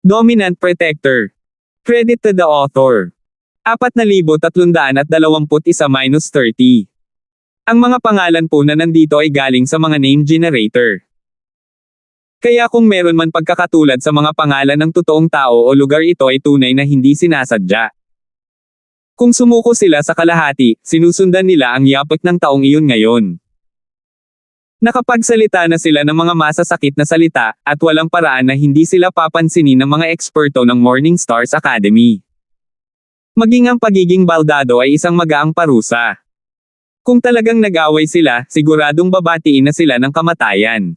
Dominant Protector. Credit to the author. 4,321-30. Ang mga pangalan po na nandito ay galing sa mga name generator. Kaya kung meron man pagkakatulad sa mga pangalan ng totoong tao o lugar, ito ay tunay na hindi sinasadya. Kung sumuko sila sa kalahati, sinusundan nila ang yapak ng taong iyon ngayon. Nakapagsalita na sila ng mga masasakit na salita, at walang paraan na hindi sila papansinin ng mga eksperto ng Morning Stars Academy. Maging ang pagiging baldado ay isang magaang parusa. Kung talagang nag-away sila, siguradong babatiin na sila ng kamatayan.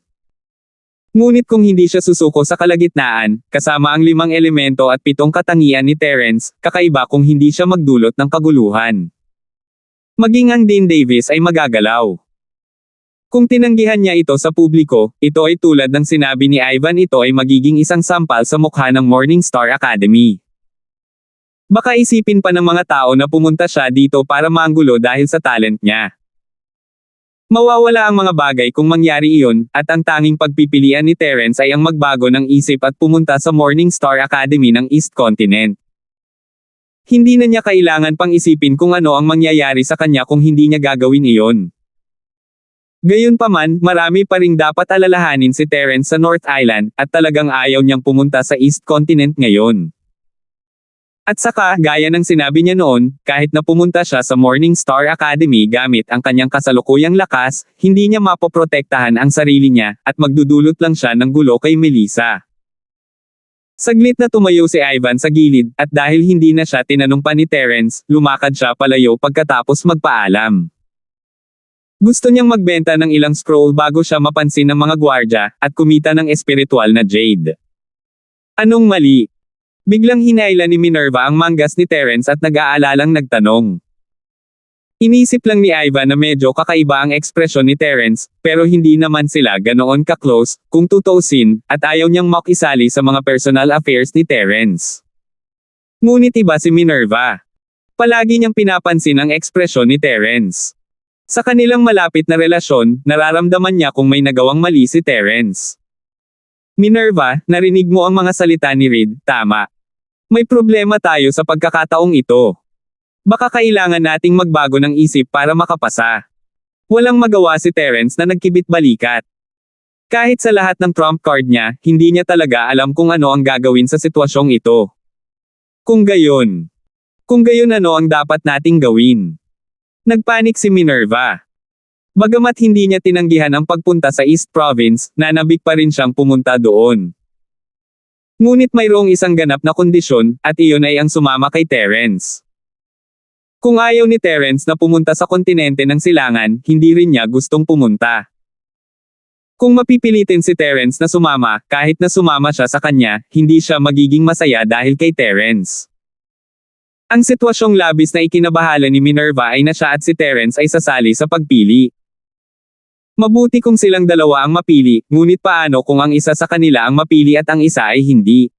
Ngunit kung hindi siya susuko sa kalagitnaan, kasama ang 5 elemento at 7 katangian ni Terence, kakaiba kung hindi siya magdulot ng kaguluhan. Maging ang Dean Davis ay magagalaw. Kung tinanggihan niya ito sa publiko, ito ay tulad ng sinabi ni Ivan, ito ay magiging isang sampal sa mukha ng Morning Star Academy. Baka isipin pa ng mga tao na pumunta siya dito para manggulo dahil sa talent niya. Mawawala ang mga bagay kung mangyari iyon, at ang tanging pagpipilian ni Terence ay ang magbago ng isip at pumunta sa Morning Star Academy ng East Continent. Hindi na niya kailangan pang isipin kung ano ang mangyayari sa kanya kung hindi niya gagawin iyon. Gayunpaman, marami pa ring dapat alalahanin si Terence sa North Island, at talagang ayaw niyang pumunta sa East Continent ngayon. At saka, gaya ng sinabi niya noon, kahit na pumunta siya sa Morning Star Academy gamit ang kanyang kasalukuyang lakas, hindi niya mapoprotektahan ang sarili niya, at magdudulot lang siya ng gulo kay Melissa. Saglit na tumayo si Ivan sa gilid, at dahil hindi na siya tinanong pa ni Terence, lumakad siya palayo pagkatapos magpaalam. Gusto niyang magbenta ng ilang scroll bago siya mapansin ng mga gwardya, at kumita ng espiritual na jade. Anong mali? Biglang hinayla ni Minerva ang manggas ni Terence at nag-aalalang nagtanong. Inisip lang ni Ivan na medyo kakaiba ang ekspresyon ni Terence, pero hindi naman sila ganoon ka-close, kung tutuusin, at ayaw niyang makisali sa mga personal affairs ni Terence. Ngunit iba si Minerva. Palagi niyang pinapansin ang ekspresyon ni Terence. Sa kanilang malapit na relasyon, nararamdaman niya kung may nagawang mali si Terence. Minerva, narinig mo ang mga salita ni Reed, tama. May problema tayo sa pagkakataong ito. Baka kailangan nating magbago ng isip para makapasa. Walang magawa si Terence na nagkibit-balikat. Kahit sa lahat ng trump card niya, hindi niya talaga alam kung ano ang gagawin sa sitwasyong ito. Kung gayon ano ang dapat nating gawin? Nagpanik si Minerva. Bagamat hindi niya tinanggihan ang pagpunta sa East Province, nanabik pa rin siyang pumunta doon. Ngunit mayroong isang ganap na kondisyon, at iyon ay ang sumama kay Terence. Kung ayaw ni Terence na pumunta sa kontinente ng silangan, hindi rin niya gustong pumunta. Kung mapipilitin si Terence na sumama, kahit na sumama siya sa kanya, hindi siya magiging masaya dahil kay Terence. Ang sitwasyong labis na ikinabahala ni Minerva ay na siya at si Terence ay sasali sa pagpili. Mabuti kung silang dalawa ang mapili, ngunit paano kung ang isa sa kanila ang mapili at ang isa ay hindi?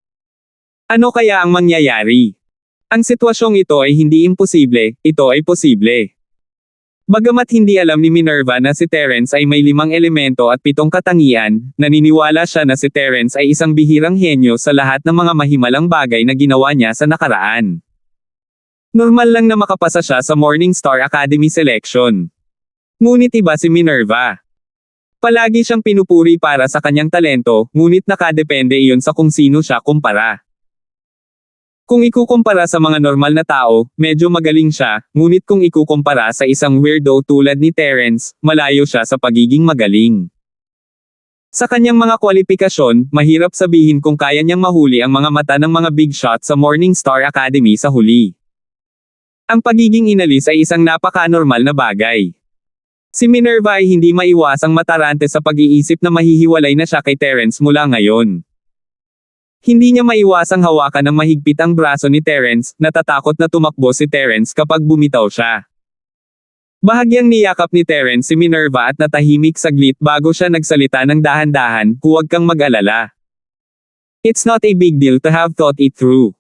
Ano kaya ang mangyayari? Ang sitwasyong ito ay hindi imposible, ito ay posible. Bagamat hindi alam ni Minerva na si Terence ay may 5 elemento at 7 katangian, naniniwala siya na si Terence ay isang bihirang henyo sa lahat ng mga mahimalang bagay na ginawa niya sa nakaraan. Normal lang na makapasa siya sa Morning Star Academy selection. Ngunit iba si Minerva. Palagi siyang pinupuri para sa kanyang talento, ngunit nakadepende iyon sa kung sino siya kumpara. Kung ikukumpara sa mga normal na tao, medyo magaling siya, ngunit kung ikukumpara sa isang weirdo tulad ni Terence, malayo siya sa pagiging magaling. Sa kanyang mga kwalifikasyon, mahirap sabihin kung kaya niyang mahuli ang mga mata ng mga big shot sa Morning Star Academy sa huli. Ang pagiging inalis ay isang napaka-normal na bagay. Si Minerva ay hindi maiwasang matarante sa pag-iisip na mahihiwalay na siya kay Terence mula ngayon. Hindi niya maiwasang hawakan ng mahigpit ang braso ni Terence, natatakot na tumakbo si Terence kapag bumitaw siya. Bahagyang niyakap ni Terence si Minerva at natahimik saglit bago siya nagsalita ng dahan-dahan, huwag kang mag-alala. It's not a big deal to have thought it through.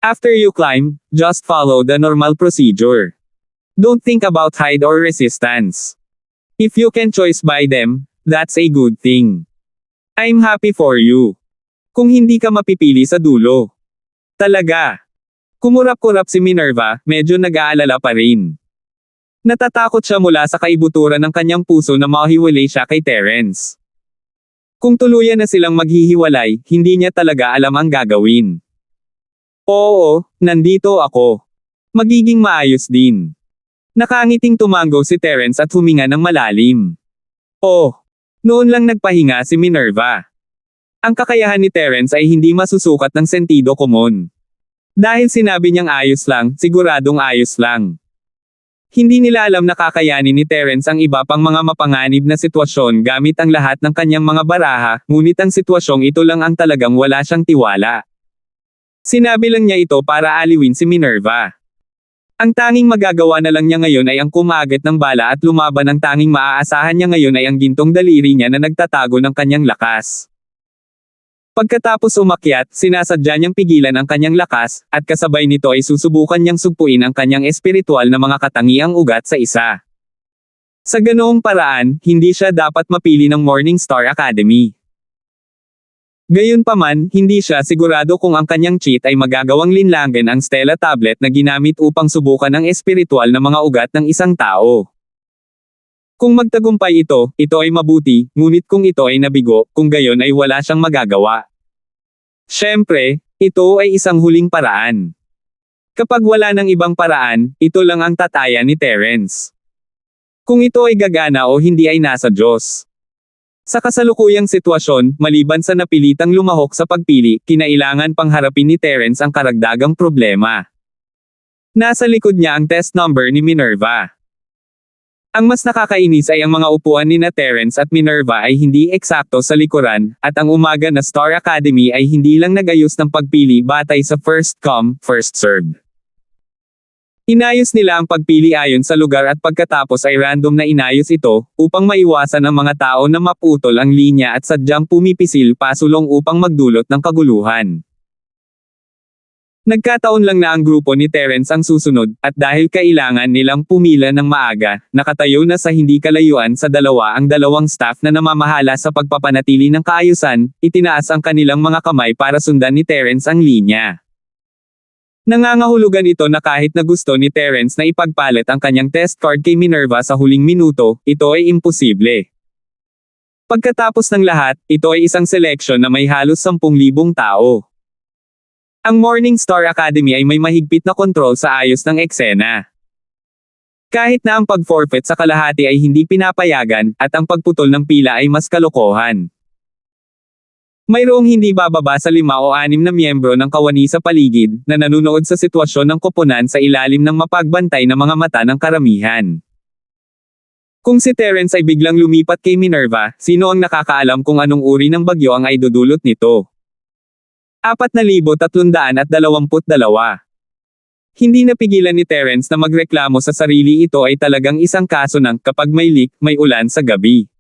After you climb, just follow the normal procedure. Don't think about hide or resistance. If you can choose by them, that's a good thing. I'm happy for you. Kung hindi ka mapipili sa dulo. Talaga. Kumurap-kurap si Minerva, medyo nag-aalala pa rin. Natatakot siya mula sa kaibuturan ng kanyang puso na mahiwalay siya kay Terence. Kung tuluyan na silang maghihiwalay, hindi niya talaga alam ang gagawin. Oo, nandito ako. Magiging maayos din. Nakangiting tumango si Terence at huminga ng malalim. Oh, noon lang nagpahinga si Minerva. Ang kakayahan ni Terence ay hindi masusukat ng sentido komon. Dahil sinabi niyang ayos lang, siguradong ayos lang. Hindi nila alam na kakayanin ni Terence ang iba pang mga mapanganib na sitwasyon gamit ang lahat ng kanyang mga baraha, ngunit ang sitwasyong ito lang ang talagang wala siyang tiwala. Sinabi lang niya ito para aliwin si Minerva. Ang tanging magagawa na lang niya ngayon ay ang kumagat ng bala at lumaban. Ang tanging maaasahan niya ngayon ay ang gintong daliri niya na nagtatago ng kanyang lakas. Pagkatapos umakyat, sinasadya niyang pigilan ang kanyang lakas, at kasabay nito ay susubukan niyang sugpuin ang kanyang espiritual na mga katangiang ugat sa isa. Sa ganoong paraan, hindi siya dapat mapili ng Morningstar Academy. Gayunpaman, hindi siya sigurado kung ang kanyang cheat ay magagawang linlangan ang Stella tablet na ginamit upang subukan ang espiritual na mga ugat ng isang tao. Kung magtagumpay ito ay mabuti, ngunit kung ito ay nabigo, kung gayon ay wala siyang magagawa. Siyempre, ito ay isang huling paraan. Kapag wala ng ibang paraan, ito lang ang tataya ni Terence. Kung ito ay gagana o hindi ay nasa Diyos. Sa kasalukuyang sitwasyon, maliban sa napilitang lumahok sa pagpili, kinailangan pang harapin ni Terence ang karagdagang problema. Nasa likod niya ang test number ni Minerva. Ang mas nakakainis ay ang mga upuan ni Terence at Minerva ay hindi eksakto sa likuran, at ang umaga na Star Academy ay hindi lang nagayos ng pagpili batay sa first come, first served. Inayos nila ang pagpili ayon sa lugar at pagkatapos ay random na inayos ito, upang maiwasan ang mga tao na maputol ang linya at sadyang pumipisil pasulong upang magdulot ng kaguluhan. Nagkataon lang na ang grupo ni Terence ang susunod, at dahil kailangan nilang pumila ng maaga, nakatayo na sa hindi kalayuan sa dalawa ang dalawang staff na namamahala sa pagpapanatili ng kaayusan, itinaas ang kanilang mga kamay para sundan ni Terence ang linya. Nangangahulugan ito na kahit na gusto ni Terence na ipagpalit ang kanyang test card kay Minerva sa huling minuto, ito ay imposible. Pagkatapos ng lahat, ito ay isang seleksyon na may halos 10,000 tao. Ang Morningstar Academy ay may mahigpit na kontrol sa ayos ng eksena. Kahit na ang pag-forfeit sa kalahati ay hindi pinapayagan, at ang pagputol ng pila ay mas kalokohan. Mayroong hindi bababa sa 5 o 6 na miyembro ng kawani sa paligid, na nanunood sa sitwasyon ng koponan sa ilalim ng mapagbantay na mga mata ng karamihan. Kung si Terence ay biglang lumipat kay Minerva, sino ang nakakaalam kung anong uri ng bagyo ang aidudulot nito? 4,322. Hindi napigilan ni Terence na magreklamo sa sarili. Ito ay talagang isang kaso ng kapag may leak, may ulan sa gabi.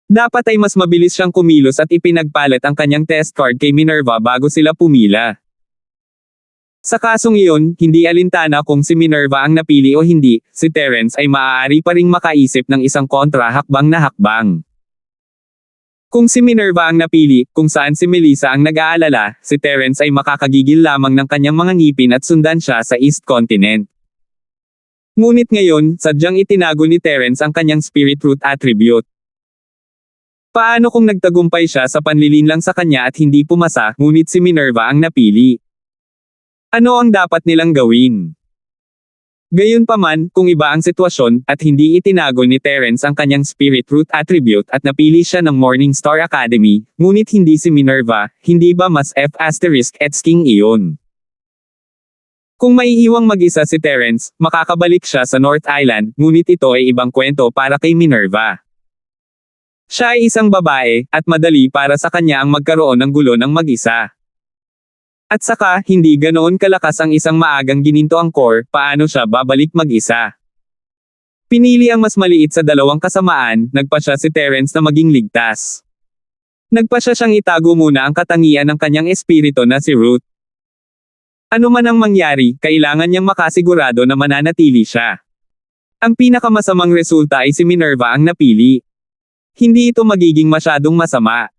Dapat ay mas mabilis siyang kumilos at ipinagpalit ang kanyang test card kay Minerva bago sila pumila. Sa kasong iyon, hindi alintana kung si Minerva ang napili o hindi, si Terence ay maaari pa ring makaisip ng isang kontra-hakbang na hakbang. Kung si Minerva ang napili, kung saan si Melissa ang nag-aalala, si Terence ay makakagigil lamang ng kanyang mga ngipin at sundan siya sa East Continent. Ngunit ngayon, sadyang itinago ni Terence ang kanyang spirit root attribute. Paano kung nagtagumpay siya sa panlilinlang sa kanya at hindi pumasa, ngunit si Minerva ang napili? Ano ang dapat nilang gawin? Gayunpaman, kung iba ang sitwasyon, at hindi itinago ni Terence ang kanyang spirit root attribute at napili siya ng Morningstar Academy, ngunit hindi si Minerva, hindi ba mas F***ing iyon? Kung maiiwang mag-isa si Terence, makakabalik siya sa North Island, ngunit ito ay ibang kwento para kay Minerva. Siya ay isang babae, at madali para sa kanya ang magkaroon ng gulo ng mag-isa. At saka, hindi ganoon kalakas ang isang maagang gininto ang core, paano siya babalik mag-isa? Pinili ang mas maliit sa dalawang kasamaan, nagpa siya si Terence na maging ligtas. Nagpa siya siyang itago muna ang katangian ng kanyang espiritu na si Ruth. Ano man ang mangyari, kailangan niyang makasigurado na mananatili siya. Ang pinakamasamang resulta ay si Minerva ang napili. Hindi ito magiging masyadong masama.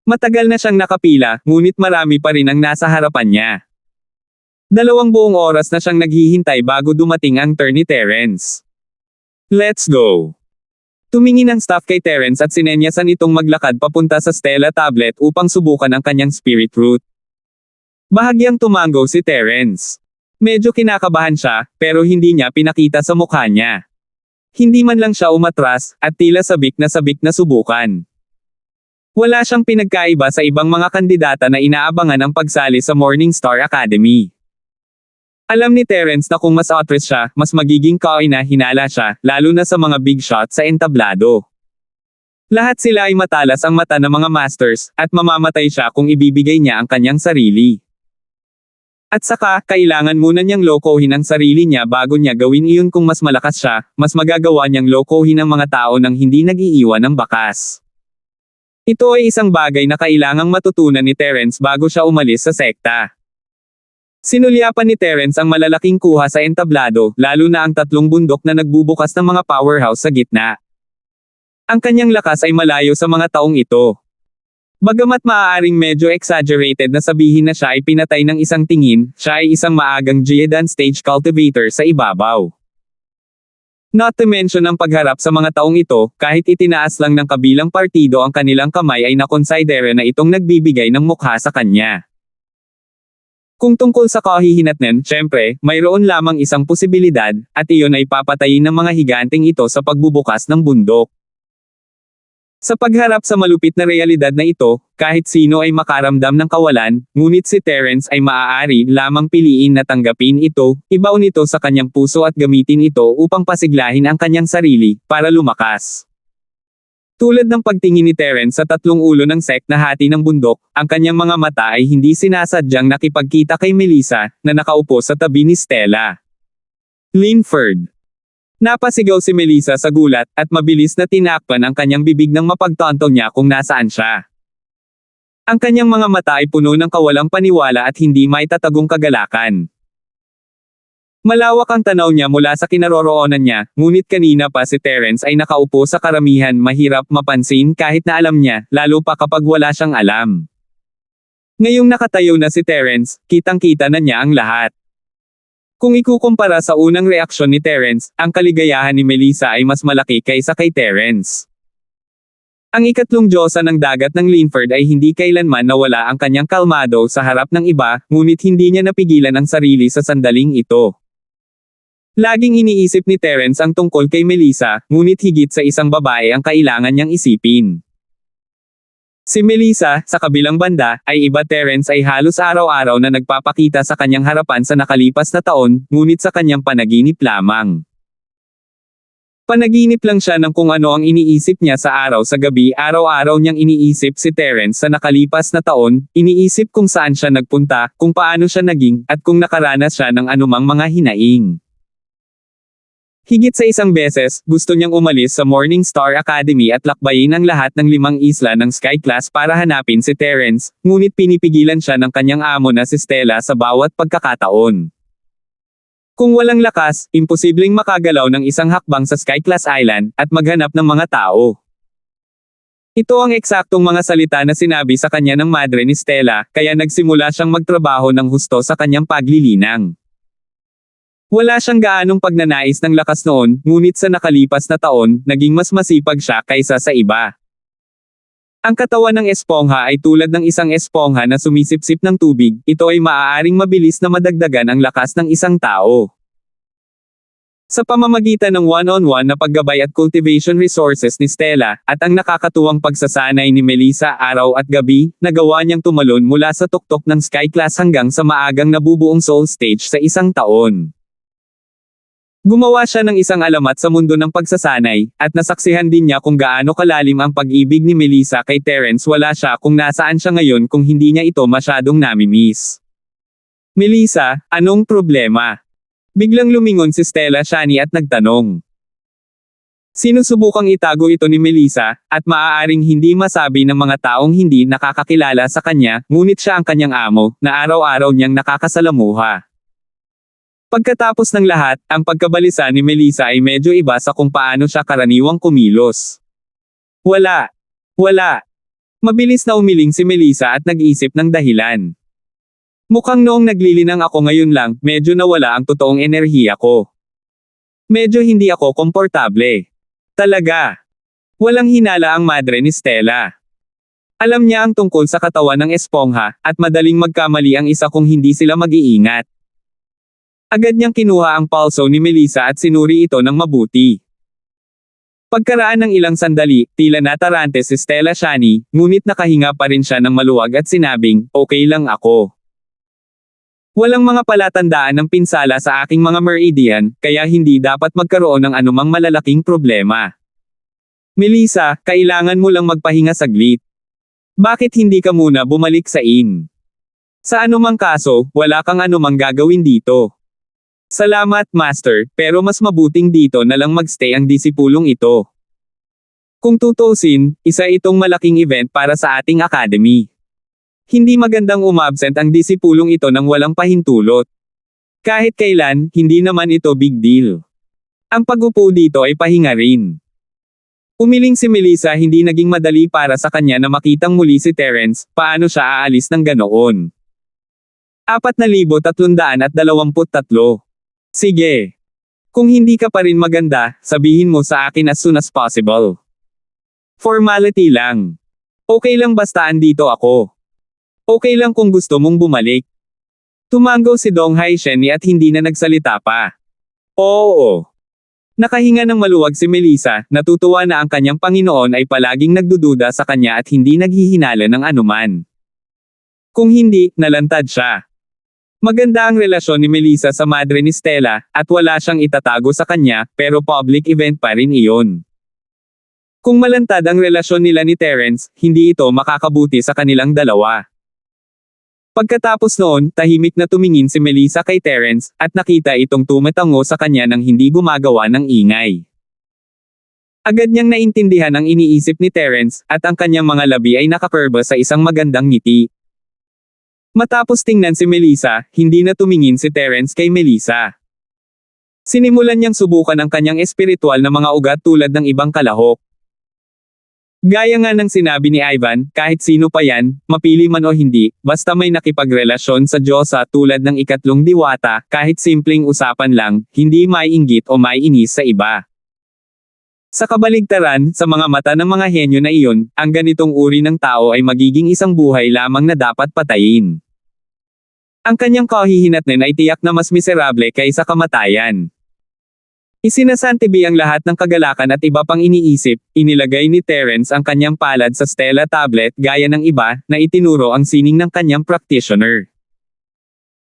Matagal na siyang nakapila, ngunit marami pa rin ang nasa harapan niya. 2 buong oras na siyang naghihintay bago dumating ang turn ni Terence. Let's go! Tumingin ang staff kay Terence at sinenyasan itong maglakad papunta sa Stella tablet upang subukan ang kanyang spirit root. Bahagyang tumango si Terence. Medyo kinakabahan siya, pero hindi niya pinakita sa mukha niya. Hindi man lang siya umatras, at tila sabik na subukan. Wala siyang pinagkaiba sa ibang mga kandidata na inaabangan ang pagsali sa Morningstar Academy. Alam ni Terence na kung mas atras siya, mas magiging kahinala siya, lalo na sa mga big shot sa entablado. Lahat sila ay matalas ang mata ng mga masters, at mamamatay siya kung ibibigay niya ang kanyang sarili. At saka, kailangan muna niyang lokohin ang sarili niya bago niya gawin iyon. Kung mas malakas siya, mas magagawa niyang lokohin ang mga tao nang hindi nag-iiwan ng bakas. Ito ay isang bagay na kailangang matutunan ni Terence bago siya umalis sa sekta. Sinulyapan ni Terence ang malalaking kuha sa entablado, lalo na ang 3 bundok na nagbubukas ng mga powerhouse sa gitna. Ang kanyang lakas ay malayo sa mga taong ito. Bagamat maaaring medyo exaggerated na sabihin na siya ay pinatay ng isang tingin, siya ay isang maagang Geodan stage cultivator sa ibabaw. Not to mention ang pagharap sa mga taong ito, kahit itinaas lang ng kabilang partido ang kanilang kamay ay nakonsidera na itong nagbibigay ng mukha sa kanya. Kung tungkol sa kahihinatnan, syempre, mayroon lamang isang posibilidad, at iyon ay papatayin ng mga higanteng ito sa pagbubukas ng bundok. Sa pagharap sa malupit na realidad na ito, kahit sino ay makaramdam ng kawalan, ngunit si Terence ay maaari lamang piliin na tanggapin ito, ibaon ito sa kanyang puso at gamitin ito upang pasiglahin ang kanyang sarili, para lumakas. Tulad ng pagtingin ni Terence sa 3 ulo ng sect na hati ng bundok, ang kanyang mga mata ay hindi sinasadyang nakipagkita kay Melissa, na nakaupo sa tabi ni Stella. Linford. Napasigaw si Melissa sa gulat, at mabilis na tinakpan ang kanyang bibig nang mapagtanto niya kung nasaan siya. Ang kanyang mga mata ay puno ng kawalang paniwala at hindi maitatagong kagalakan. Malawak ang tanaw niya mula sa kinaroroonan niya, ngunit kanina pa si Terence ay nakaupo sa karamihan, mahirap mapansin kahit na alam niya, lalo pa kapag wala siyang alam. Ngayong nakatayo na si Terence, kitang-kita na niya ang lahat. Kung ikukumpara sa unang reaksyon ni Terence, ang kaligayahan ni Melissa ay mas malaki kaysa kay Terence. Ang ikatlong diyosa ng dagat ng Linford ay hindi kailanman nawala ang kanyang kalmado sa harap ng iba, ngunit hindi niya napigilan ang sarili sa sandaling ito. Laging iniisip ni Terence ang tungkol kay Melissa, ngunit higit sa isang babae ang kailangan niyang isipin. Si Melissa, sa kabilang banda, ay iba. Terence ay halos araw-araw na nagpapakita sa kanyang harapan sa nakalipas na taon, ngunit sa kanyang panaginip lamang. Panaginip lang siya ng kung ano ang iniisip niya sa araw sa gabi. Araw-araw niyang iniisip si Terence sa nakalipas na taon, iniisip kung saan siya nagpunta, kung paano siya naging, at kung nakaranas siya ng anumang mga hinaing. Higit sa isang beses, gusto niyang umalis sa Morningstar Academy at lakbayin ang lahat ng 5 isla ng Sky Class para hanapin si Terence, ngunit pinipigilan siya ng kanyang amo na si Stella sa bawat pagkakataon. Kung walang lakas, imposibleng makagalaw ng isang hakbang sa Sky Class Island, at maghanap ng mga tao. Ito ang eksaktong mga salita na sinabi sa kanya ng madre ni Stella, kaya nagsimula siyang magtrabaho ng husto sa kanyang paglilinang. Wala siyang gaanong pagnanais ng lakas noon, ngunit sa nakalipas na taon, naging mas masipag siya kaysa sa iba. Ang katawan ng espongha ay tulad ng isang espongha na sumisipsip ng tubig, ito ay maaaring mabilis na madagdagan ang lakas ng isang tao. Sa pamamagitan ng one-on-one na paggabay at cultivation resources ni Stella, at ang nakakatuwang pagsasanay ni Melissa araw at gabi, nagawa niyang tumalon mula sa tuktok ng Sky Class hanggang sa maagang nabubuong Soul Stage sa isang taon. Gumawa siya ng isang alamat sa mundo ng pagsasanay, at nasaksihan din niya kung gaano kalalim ang pag-ibig ni Melissa kay Terence. Wala siya kung nasaan siya ngayon kung hindi niya ito masyadong namimiss. Melissa, anong problema? Biglang lumingon si Stella Shani at nagtanong. Sinusubukang itago ito ni Melissa, at maaaring hindi masabi ng mga taong hindi nakakakilala sa kanya, ngunit siya ang kanyang amo, na araw-araw niyang nakakasalamuha. Pagkatapos ng lahat, ang pagkabalisa ni Melissa ay medyo iba sa kung paano siya karaniwang kumilos. Wala. Mabilis na umiling si Melissa at nag-isip ng dahilan. Mukhang noong naglilinang ako ngayon lang, medyo nawala ang totoong enerhiya ko. Medyo hindi ako komportable. Talaga. Walang hinala ang madre ni Stella. Alam niya ang tungkol sa katawan ng espongha, at madaling magkamali ang isa kung hindi sila mag-iingat. Agad niyang kinuha ang pulso ni Melissa at sinuri ito ng mabuti. Pagkaraan ng ilang sandali, tila natarante si Stella Shani, ngunit nakahinga pa rin siya ng maluwag at sinabing, "Okay lang ako. Walang mga palatandaan ng pinsala sa aking mga meridian, kaya hindi dapat magkaroon ng anumang malalaking problema. Melissa, kailangan mo lang magpahinga saglit. Bakit hindi ka muna bumalik sa inn? Sa anumang kaso, wala kang anumang gagawin dito." "Salamat, Master, pero mas mabuting dito na lang magstay ang disipulong ito. Kung tutuusin, isa itong malaking event para sa ating academy. Hindi magandang umabsent ang disipulong ito nang walang pahintulot. Kahit kailan, hindi naman ito big deal. Ang pag-upo dito ay pahinga rin." Umiling si Melissa, hindi naging madali para sa kanya na makitang muli si Terence, paano siya aalis ng ganoon. 4,323. Sige. Kung hindi ka pa rin maganda, sabihin mo sa akin as soon as possible. Formality lang. Okay lang basta andito ako. Okay lang kung gusto mong bumalik. Tumango si Dong Haisheni at hindi na nagsalita pa. Oo. Nakahinga ng maluwag si Melissa, natutuwa na ang kanyang Panginoon ay palaging nagdududa sa kanya at hindi naghihinala ng anuman. Kung hindi, nalantad siya. Maganda ang relasyon ni Melissa sa madre ni Stella, at wala siyang itatago sa kanya, pero public event pa rin iyon. Kung malantad ang relasyon nila ni Terence, hindi ito makakabuti sa kanilang dalawa. Pagkatapos noon, tahimik na tumingin si Melissa kay Terence, at nakita itong tumatango sa kanya nang hindi gumagawa ng ingay. Agad niyang naintindihan ang iniisip ni Terence, at ang kanyang mga labi ay nakakurba sa isang magandang ngiti. Matapos tingnan si Melissa, hindi na tumingin si Terence kay Melissa. Sinimulan niyang subukan ang kanyang espiritual na mga ugat tulad ng ibang kalahok. Gaya nga ng sinabi ni Ivan, kahit sino pa yan, mapili man o hindi, basta may nakipagrelasyon sa Diyosa tulad ng ikatlong diwata, kahit simpleng usapan lang, hindi maiinggit o maiinis sa iba. Sa kabaligtaran, sa mga mata ng mga henyo na iyon, ang ganitong uri ng tao ay magiging isang buhay lamang na dapat patayin. Ang kanyang kahihinatnan ay tiyak na mas miserable kaysa kamatayan. Isinasantibi ang lahat ng kagalakan at iba pang iniisip, inilagay ni Terence ang kanyang palad sa Stella tablet gaya ng iba, na itinuro ang sining ng kanyang practitioner.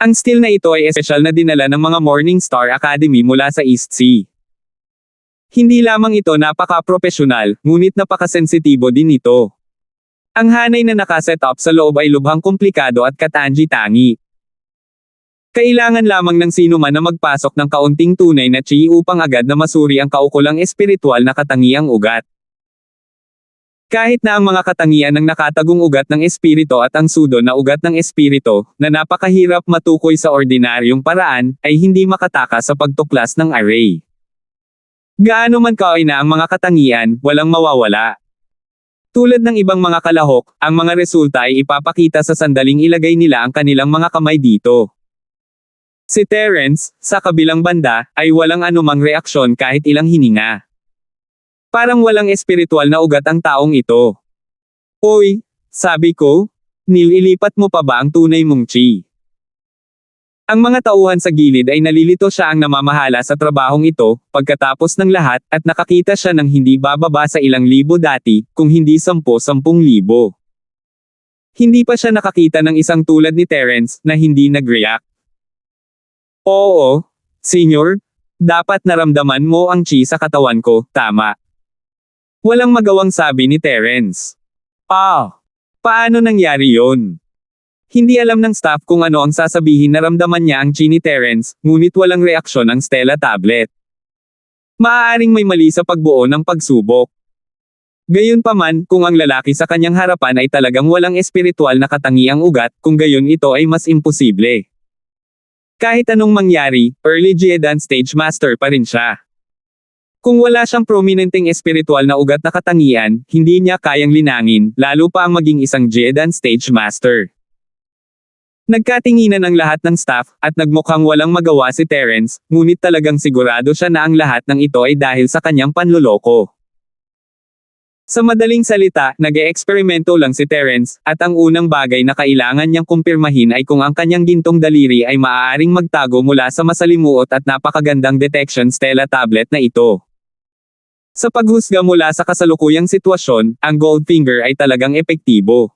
Ang still na ito ay espesyal na dinala ng mga Morning Star Academy mula sa East Sea. Hindi lamang ito napaka-propesyonal, ngunit napakasensitibo din ito. Ang hanay na nakaset up sa loob ay lubhang komplikado at katangi-tangi. Kailangan lamang ng sino man na magpasok ng kaunting tunay na chi upang agad na masuri ang kaukulang espiritual na katangiang ugat. Kahit na ang mga katangian ng nakatagong ugat ng espirito at ang sudo na ugat ng espirito, na napakahirap matukoy sa ordinaryong paraan, ay hindi makatakas sa pagtuklas ng array. Gaano man kaina ang mga katangian, walang mawawala. Tulad ng ibang mga kalahok, ang mga resulta ay ipapakita sa sandaling ilagay nila ang kanilang mga kamay dito. Si Terence, sa kabilang banda, ay walang anumang reaksyon kahit ilang hininga. Parang walang espiritual na ugat ang taong ito. "Oy," sabi ko, "nililipat mo pa ba ang tunay mong chi?" Ang mga tauhan sa gilid ay nalilito siya ang namamahala sa trabahong ito, pagkatapos ng lahat, at nakakita siya ng hindi bababa sa ilang libo dati, kung hindi 10,000. Hindi pa siya nakakita ng isang tulad ni Terence, na hindi nag-react. "Oo, Senyor, dapat naramdaman mo ang chi sa katawan ko, tama?" Walang magawang sabi ni Terence. Paano nangyari yon? Hindi alam ng staff kung ano ang sasabihin, naramdaman niya ang chi ni Terence, ngunit walang reaksyon ang Stella tablet. Maaaring may mali sa pagbuo ng pagsubok. Gayunpaman, kung ang lalaki sa kanyang harapan ay talagang walang espiritual na katangiang ugat, kung gayon ito ay mas imposible. Kahit anong mangyari, early Geodan stage master pa rin siya. Kung wala siyang prominenteng espiritual na ugat na katangian, hindi niya kayang linangin, lalo pa ang maging isang Geodan stage master. Nagkatinginan ang lahat ng staff, at nagmukhang walang magawa si Terence, ngunit talagang sigurado siya na ang lahat ng ito ay dahil sa kanyang panloloko. Sa madaling salita, nag-eeksperimento lang si Terence, at ang unang bagay na kailangan niyang kumpirmahin ay kung ang kanyang gintong daliri ay maaaring magtago mula sa masalimuot at napakagandang detection Stella tablet na ito. Sa paghusga mula sa kasalukuyang sitwasyon, ang Goldfinger ay talagang epektibo.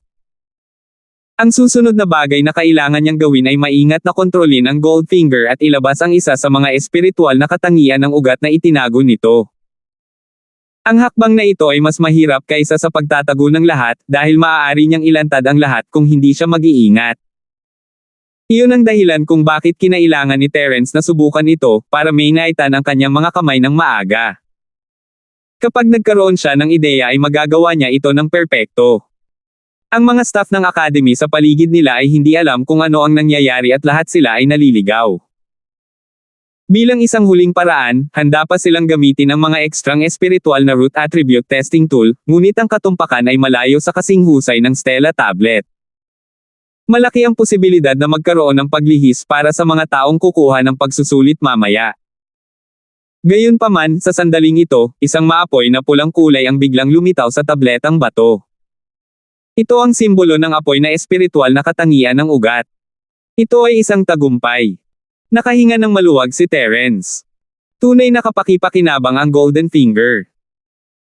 Ang susunod na bagay na kailangan niyang gawin ay maingat na kontrolin ang Goldfinger at ilabas ang isa sa mga espiritual na katangian ng ugat na itinago nito. Ang hakbang na ito ay mas mahirap kaysa sa pagtatago ng lahat, dahil maaari niyang ilantad ang lahat kung hindi siya mag-iingat. Iyon ang dahilan kung bakit kinailangan ni Terence na subukan ito, para may naitan ang kanyang mga kamay ng maaga. Kapag nagkaroon siya ng ideya ay magagawa niya ito ng perpekto. Ang mga staff ng academy sa paligid nila ay hindi alam kung ano ang nangyayari at lahat sila ay naliligaw. Bilang isang huling paraan, handa pa silang gamitin ang mga ekstrang espiritual na root attribute testing tool, ngunit ang katumpakan ay malayo sa kasing husay ng Stella tablet. Malaki ang posibilidad na magkaroon ng paglihis para sa mga taong kukuha ng pagsusulit mamaya. Gayunpaman, sa sandaling ito, isang maapoy na pulang kulay ang biglang lumitaw sa tabletang bato. Ito ang simbolo ng apoy na espiritual na katangian ng ugat. Ito ay isang tagumpay. Nakahinga ng maluwag si Terence. Tunay na kapaki-pakinabang ang Golden Finger.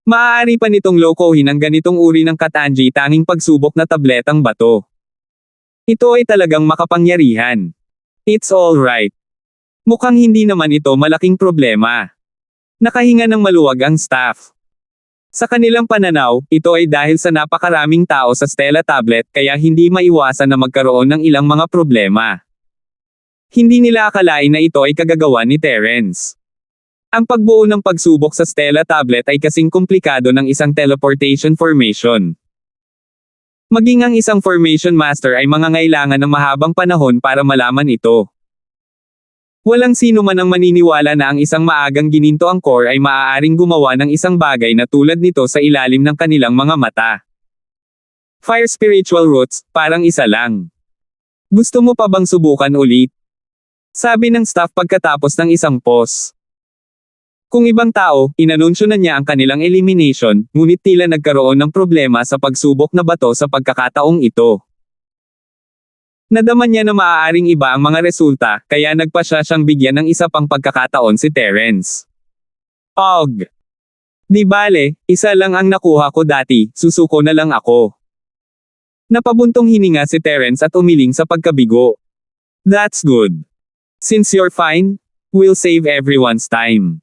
Maaari pa nitong lokohin ang ganitong uri ng Katanji tanging pagsubok na tabletang bato. Ito ay talagang makapangyarihan. It's all right. Mukhang hindi naman ito malaking problema. Nakahinga ng maluwag ang staff. Sa kanilang pananaw, ito ay dahil sa napakaraming tao sa Stella tablet kaya hindi maiwasan na magkaroon ng ilang mga problema. Hindi nila akalain na ito ay kagagawa ni Terence. Ang pagbuo ng pagsubok sa Stella tablet ay kasing komplikado ng isang teleportation formation. Maging ang isang formation master ay mangangailangan ng mahabang panahon para malaman ito. Walang sino man ang maniniwala na ang isang maagang gininto ang core ay maaaring gumawa ng isang bagay na tulad nito sa ilalim ng kanilang mga mata. Fire spiritual roots, parang isa lang. Gusto mo pa bang subukan ulit? Sabi ng staff pagkatapos ng isang pause. Kung ibang tao, inanunsyo na niya ang kanilang elimination, ngunit tila nagkaroon ng problema sa pagsubok na bato sa pagkakataong ito. Nadaman niya na maaaring iba ang mga resulta, kaya nagpasya siyang bigyan ng isa pang pagkakataon si Terence. Og! Di bale, isa lang ang nakuha ko dati, susuko na lang ako. Napabuntong hininga si Terence at umiling sa pagkabigo. That's good. Since you're fine, we'll save everyone's time.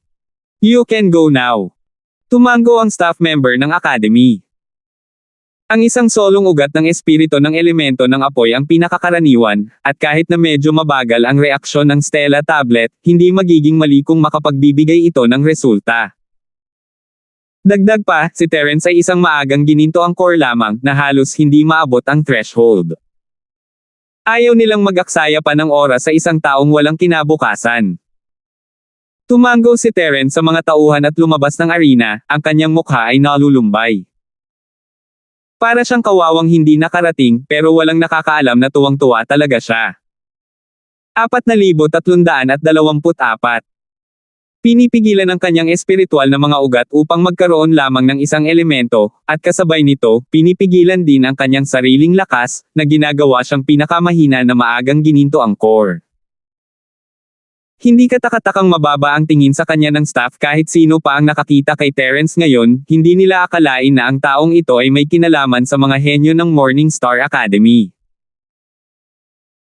You can go now. Tumango ang staff member ng academy. Ang isang solong ugat ng espiritu ng elemento ng apoy ang pinakakaraniwan, at kahit na medyo mabagal ang reaksyon ng Stella tablet, hindi magiging mali kung makapagbibigay ito ng resulta. Dagdag pa, si Terence ay isang maagang gininto ang core lamang, na halos hindi maabot ang threshold. Ayaw nilang mag-aksaya pa ng oras sa isang taong walang kinabukasan. Tumango si Terence sa mga tauhan at lumabas ng arena, ang kanyang mukha ay nalulumbay. Para siyang kawawang hindi nakarating, pero walang nakakaalam na tuwang-tuwa talaga siya. 4,324. Pinipigilan ang kanyang espiritual na mga ugat upang magkaroon lamang ng isang elemento, at kasabay nito, pinipigilan din ang kanyang sariling lakas, na ginagawa siyang pinakamahina na maagang gininto ang core. Hindi katakatakang mababa ang tingin sa kanya ng staff kahit sino pa ang nakakita kay Terence ngayon, hindi nila akalain na ang taong ito ay may kinalaman sa mga henyo ng Morningstar Academy.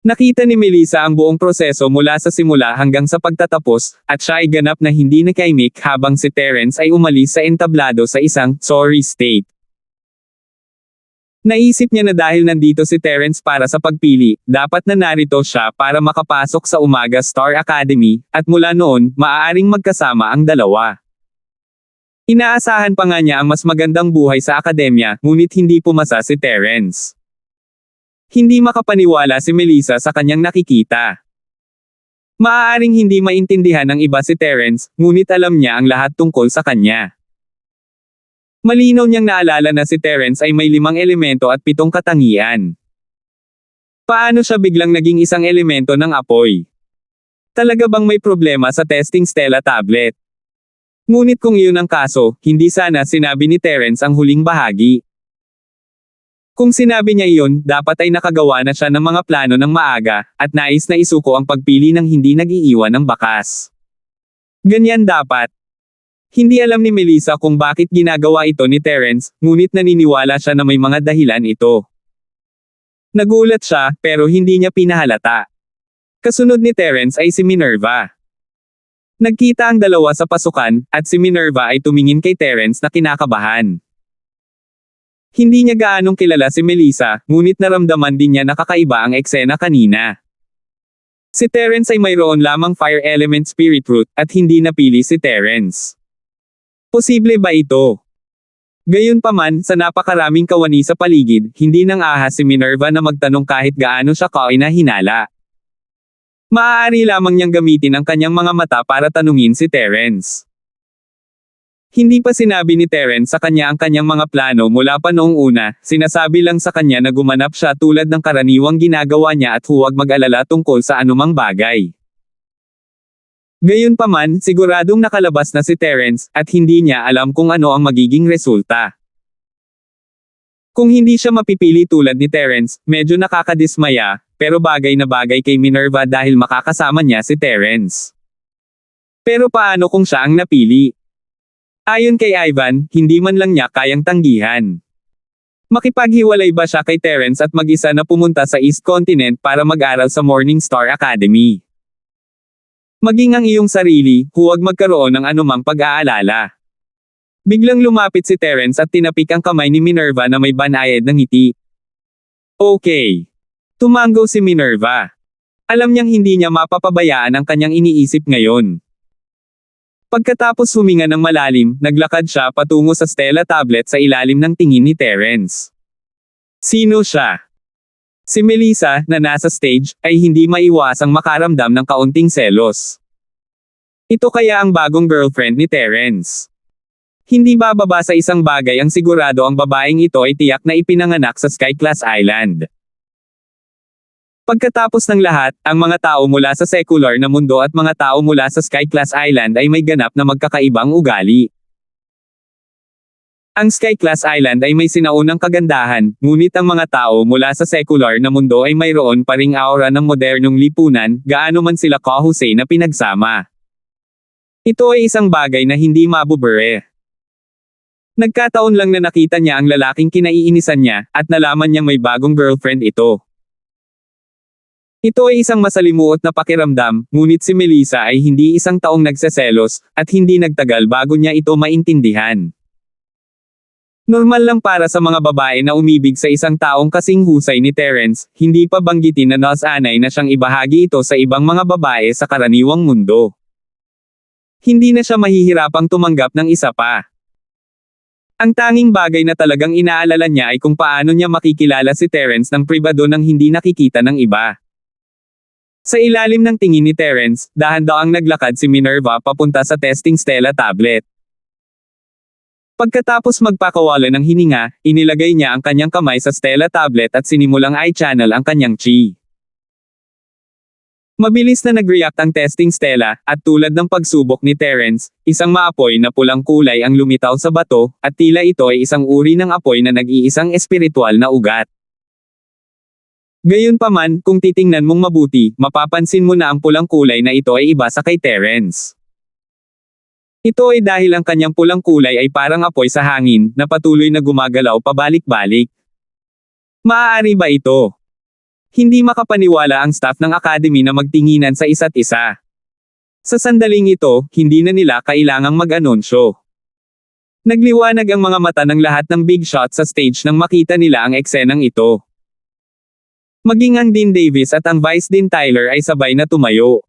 Nakita ni Melissa ang buong proseso mula sa simula hanggang sa pagtatapos, at siya ay ganap na hindi nakaimik habang si Terence ay umalis sa entablado sa isang sorry state. Naisip niya na dahil nandito si Terence para sa pagpili, dapat na narito siya para makapasok sa Umaga Star Academy, at mula noon, maaaring magkasama ang dalawa. Inaasahan pa nga niya ang mas magandang buhay sa akademya, ngunit hindi pumasa si Terence. Hindi makapaniwala si Melissa sa kanyang nakikita. Maaaring hindi maintindihan ng iba si Terence, ngunit alam niya ang lahat tungkol sa kanya. Malinaw niyang naalala na si Terence ay may 5 elemento at 7 katangian. Paano siya biglang naging isang elemento ng apoy? Talaga bang may problema sa testing Stella tablet? Ngunit kung iyon ang kaso, hindi sana sinabi ni Terence ang huling bahagi. Kung sinabi niya iyon, dapat ay nakagawa na siya ng mga plano ng maaga, at nais na isuko ang pagpili ng hindi nag-iiwan ng bakas. Ganyan dapat. Hindi alam ni Melissa kung bakit ginagawa ito ni Terence, ngunit naniniwala siya na may mga dahilan ito. Nagulat siya, pero hindi niya pinahalata. Kasunod ni Terence ay si Minerva. Nagkita ang dalawa sa pasukan, at si Minerva ay tumingin kay Terence na kinakabahan. Hindi niya gaanong kilala si Melissa, ngunit naramdaman din niya na kakaiba ang eksena kanina. Si Terence ay mayroon lamang fire element spirit root, at hindi napili si Terence. Posible ba ito? Gayunpaman, sa napakaraming kawani sa paligid, hindi nang ahas si Minerva na magtanong kahit gaano siya kainahinala. Maaari lamang niyang gamitin ang kanyang mga mata para tanungin si Terence. Hindi pa sinabi ni Terence sa kanya ang kanyang mga plano mula pa noong una, sinasabi lang sa kanya na gumanap siya tulad ng karaniwang ginagawa niya at huwag mag-alala tungkol sa anumang bagay. Gayunpaman, siguradong nakalabas na si Terence, at hindi niya alam kung ano ang magiging resulta. Kung hindi siya mapipili tulad ni Terence, medyo nakakadismaya, pero bagay na bagay kay Minerva dahil makakasama niya si Terence. Pero paano kung siya ang napili? Ayon kay Ivan, hindi man lang niya kayang tanggihan. Makipaghiwalay ba siya kay Terence at mag-isa na pumunta sa East Continent para mag-aral sa Morning Star Academy? Maging ang iyong sarili, huwag magkaroon ng anumang pag-aalala. Biglang lumapit si Terence at tinapik ang kamay ni Minerva na may banayad ng ngiti. Okay. Tumango si Minerva. Alam niyang hindi niya mapapabayaan ang kanyang iniisip ngayon. Pagkatapos huminga ng malalim, naglakad siya patungo sa Stella tablet sa ilalim ng tingin ni Terence. Sino siya? Si Melissa, na nasa stage, ay hindi maiwasang makaramdam ng kaunting selos. Ito kaya ang bagong girlfriend ni Terence. Hindi bababa sa isang bagay ang sigurado ang babaeng ito ay tiyak na ipinanganak sa Sky Class Island. Pagkatapos ng lahat, ang mga tao mula sa secular na mundo at mga tao mula sa Sky Class Island ay may ganap na magkakaibang ugali. Ang Sky Class Island ay may sinaunang kagandahan, ngunit ang mga tao mula sa secular na mundo ay mayroon pa ring aura ng modernong lipunan, gaano man sila kahusay na pinagsama. Ito ay isang bagay na hindi mabubure. Nagkataon lang na nakita niya ang lalaking kinaiinisan niya, at nalaman niyang may bagong girlfriend ito. Ito ay isang masalimuot na pakiramdam, ngunit si Melissa ay hindi isang taong nagseselos, at hindi nagtagal bago niya ito maintindihan. Normal lang para sa mga babae na umibig sa isang taong kasing husay ni Terence, hindi pa banggitin na nasanay na siyang ibahagi ito sa ibang mga babae sa karaniwang mundo. Hindi na siya mahihirapang tumanggap ng isa pa. Ang tanging bagay na talagang inaalala niya ay kung paano niya makikilala si Terence ng pribado nang hindi nakikita ng iba. Sa ilalim ng tingin ni Terence, dahan-daang naglakad si Minerva papunta sa testing Stella tablet. Pagkatapos magpakawala ng hininga, inilagay niya ang kanyang kamay sa Stella tablet at sinimulang i-channel ang kanyang chi. Mabilis na nag-react ang testing Stella, at tulad ng pagsubok ni Terence, isang maapoy na pulang kulay ang lumitaw sa bato, at tila ito ay isang uri ng apoy na nag-iisang espiritual na ugat. Gayunpaman, kung titingnan mong mabuti, mapapansin mo na ang pulang kulay na ito ay iba sa kay Terence. Ito ay dahil ang kanyang pulang kulay ay parang apoy sa hangin, na patuloy na gumagalaw pabalik-balik. Maaari ba ito? Hindi makapaniwala ang staff ng academy na magtinginan sa isa't isa. Sa sandaling ito, hindi na nila kailangang mag-anunsyo. Nagliwanag ang mga mata ng lahat ng big shot sa stage nang makita nila ang eksenang ito. Maging ang Dean Davis at ang Vice Dean Tyler ay sabay na tumayo.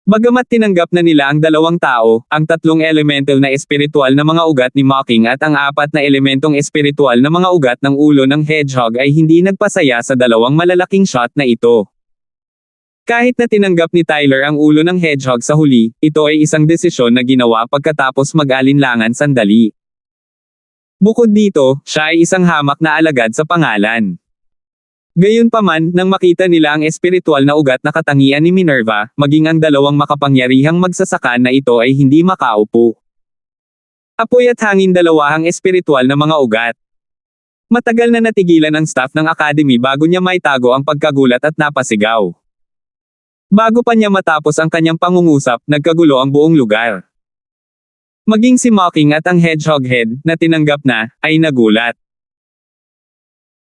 Bagamat tinanggap na nila ang dalawang tao, ang 3 elemental na espiritual na mga ugat ni Mocking at ang 4 na elementong espiritual na mga ugat ng ulo ng Hedgehog ay hindi nagpasaya sa dalawang malalaking shot na ito. Kahit na tinanggap ni Tyler ang ulo ng hedgehog sa huli, ito ay isang desisyon na ginawa pagkatapos mag-alinlangan sandali. Bukod dito, siya ay isang hamak na alagad sa pangalan. Gayunpaman, nang makita nila ang espiritual na ugat na katangian ni Minerva, maging ang dalawang makapangyarihang magsasaka na ito ay hindi makaupo. Apoy at hangin, dalawa ang espiritual na mga ugat. Matagal na natigilan ang staff ng Academy bago niya maitago ang pagkagulat at napasigaw. Bago pa niya matapos ang kanyang pangungusap, nagkagulo ang buong lugar. Maging si Mocking at ang Hedgehog Head, na tinanggap na, ay nagulat.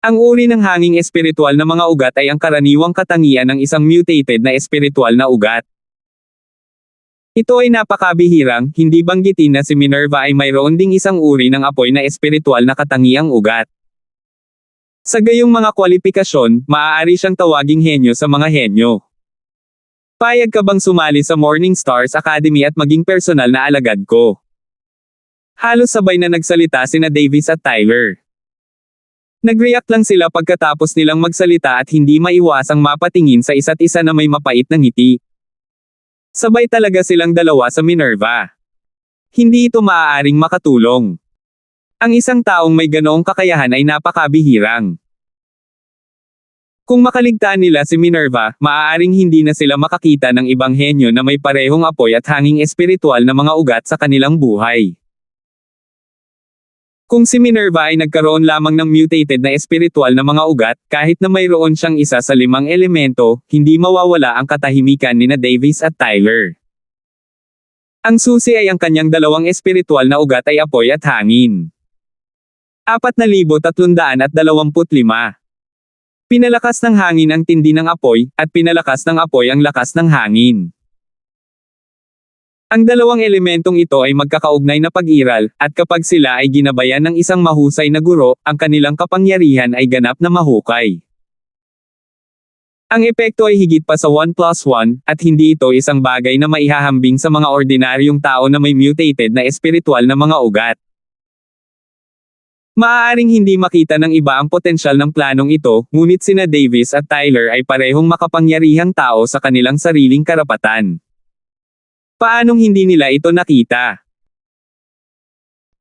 Ang uri ng hanging espiritual na mga ugat ay ang karaniwang katangian ng isang mutated na espiritual na ugat. Ito ay napakabihirang, hindi banggitin na si Minerva ay mayroon ding isang uri ng apoy na espiritual na katangiang ugat. Sa gayong mga kwalifikasyon, maaari siyang tawaging henyo sa mga henyo. Payag ka bang sumali sa Morning Stars Academy at maging personal na alagad ko? Halos sabay na nagsalita sina Davis at Tyler. Nag-react lang sila pagkatapos nilang magsalita at hindi maiwasang mapatingin sa isa't isa na may mapait na ngiti. Sabay talaga silang dalawa sa Minerva. Hindi ito maaaring makatulong. Ang isang taong may ganoong kakayahan ay napakabihirang. Kung makaligtaan nila si Minerva, maaaring hindi na sila makakita ng ibang henyo na may parehong apoy at hanging espiritual na mga ugat sa kanilang buhay. Kung si Minerva ay nagkaroon lamang ng mutated na espiritual na mga ugat, kahit na mayroon siyang isa sa 5 elemento, hindi mawawala ang katahimikan nina Davis at Tyler. Ang susi ay ang kanyang dalawang espiritual na ugat ay apoy at hangin. 4,325. Pinalakas ng hangin ang tindi ng apoy, at pinalakas ng apoy ang lakas ng hangin. Ang dalawang elementong ito ay magkakaugnay na pag-iral, at kapag sila ay ginabayan ng isang mahusay na guro, ang kanilang kapangyarihan ay ganap na mahukay. Ang epekto ay higit pa sa 1+1, at hindi ito isang bagay na maihahambing sa mga ordinaryong tao na may mutated na espiritual na mga ugat. Maaaring hindi makita ng iba ang potensyal ng planong ito, ngunit sina Davis at Tyler ay parehong makapangyarihang tao sa kanilang sariling karapatan. Paanong hindi nila ito nakita?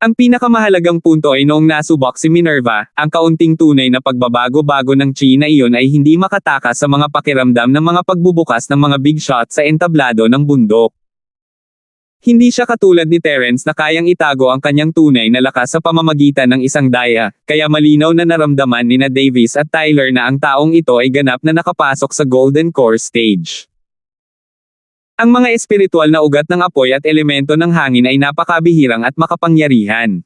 Ang pinakamahalagang punto ay noong nasubok si Minerva, ang kaunting tunay na pagbabago-bago ng chi na iyon ay hindi makatakas sa mga pakiramdam ng mga pagbubukas ng mga big shot sa entablado ng bundok. Hindi siya katulad ni Terence na kayang itago ang kanyang tunay na lakas sa pamamagitan ng isang daya, kaya malinaw na naramdaman nina Davis at Tyler na ang taong ito ay ganap na nakapasok sa Golden Core Stage. Ang mga espiritual na ugat ng apoy at elemento ng hangin ay napakabihirang at makapangyarihan.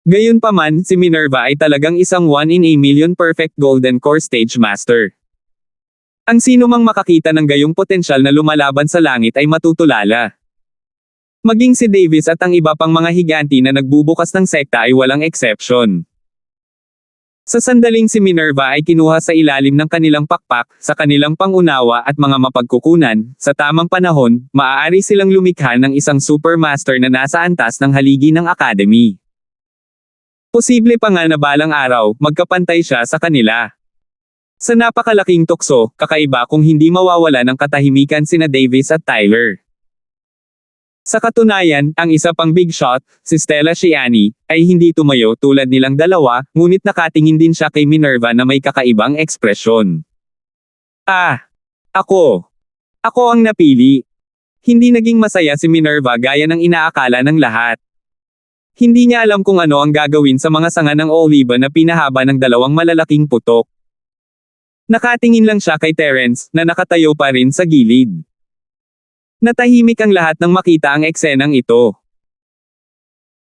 Gayunpaman, si Minerva ay talagang isang 1 in a million perfect Golden Core Stage Master. Ang sino mang makakita ng gayong potensyal na lumalaban sa langit ay matutulala. Maging si Davis at ang iba pang mga higanti na nagbubukas ng sekta ay walang exception. Sa sandaling si Minerva ay kinuha sa ilalim ng kanilang pakpak, sa kanilang pangunawa at mga mapagkukunan, sa tamang panahon, maaari silang lumikha ng isang supermaster na nasa antas ng haligi ng Academy. Posible pa nga na balang araw, magkapantay siya sa kanila. Sa napakalaking tukso, kakaiba kung hindi mawawala ng katahimikan sina Davis at Tyler. Sa katunayan, ang isa pang big shot, si Stella Shiani, ay hindi tumayo tulad nilang dalawa, ngunit nakatingin din siya kay Minerva na may kakaibang ekspresyon. Ako ang napili. Hindi naging masaya si Minerva gaya ng inaakala ng lahat. Hindi niya alam kung ano ang gagawin sa mga sanga ng oliba na pinahaba ng dalawang malalaking putok. Nakatingin lang siya kay Terence, na nakatayo pa rin sa gilid. Natahimik ang lahat nang makita ang eksenang ito.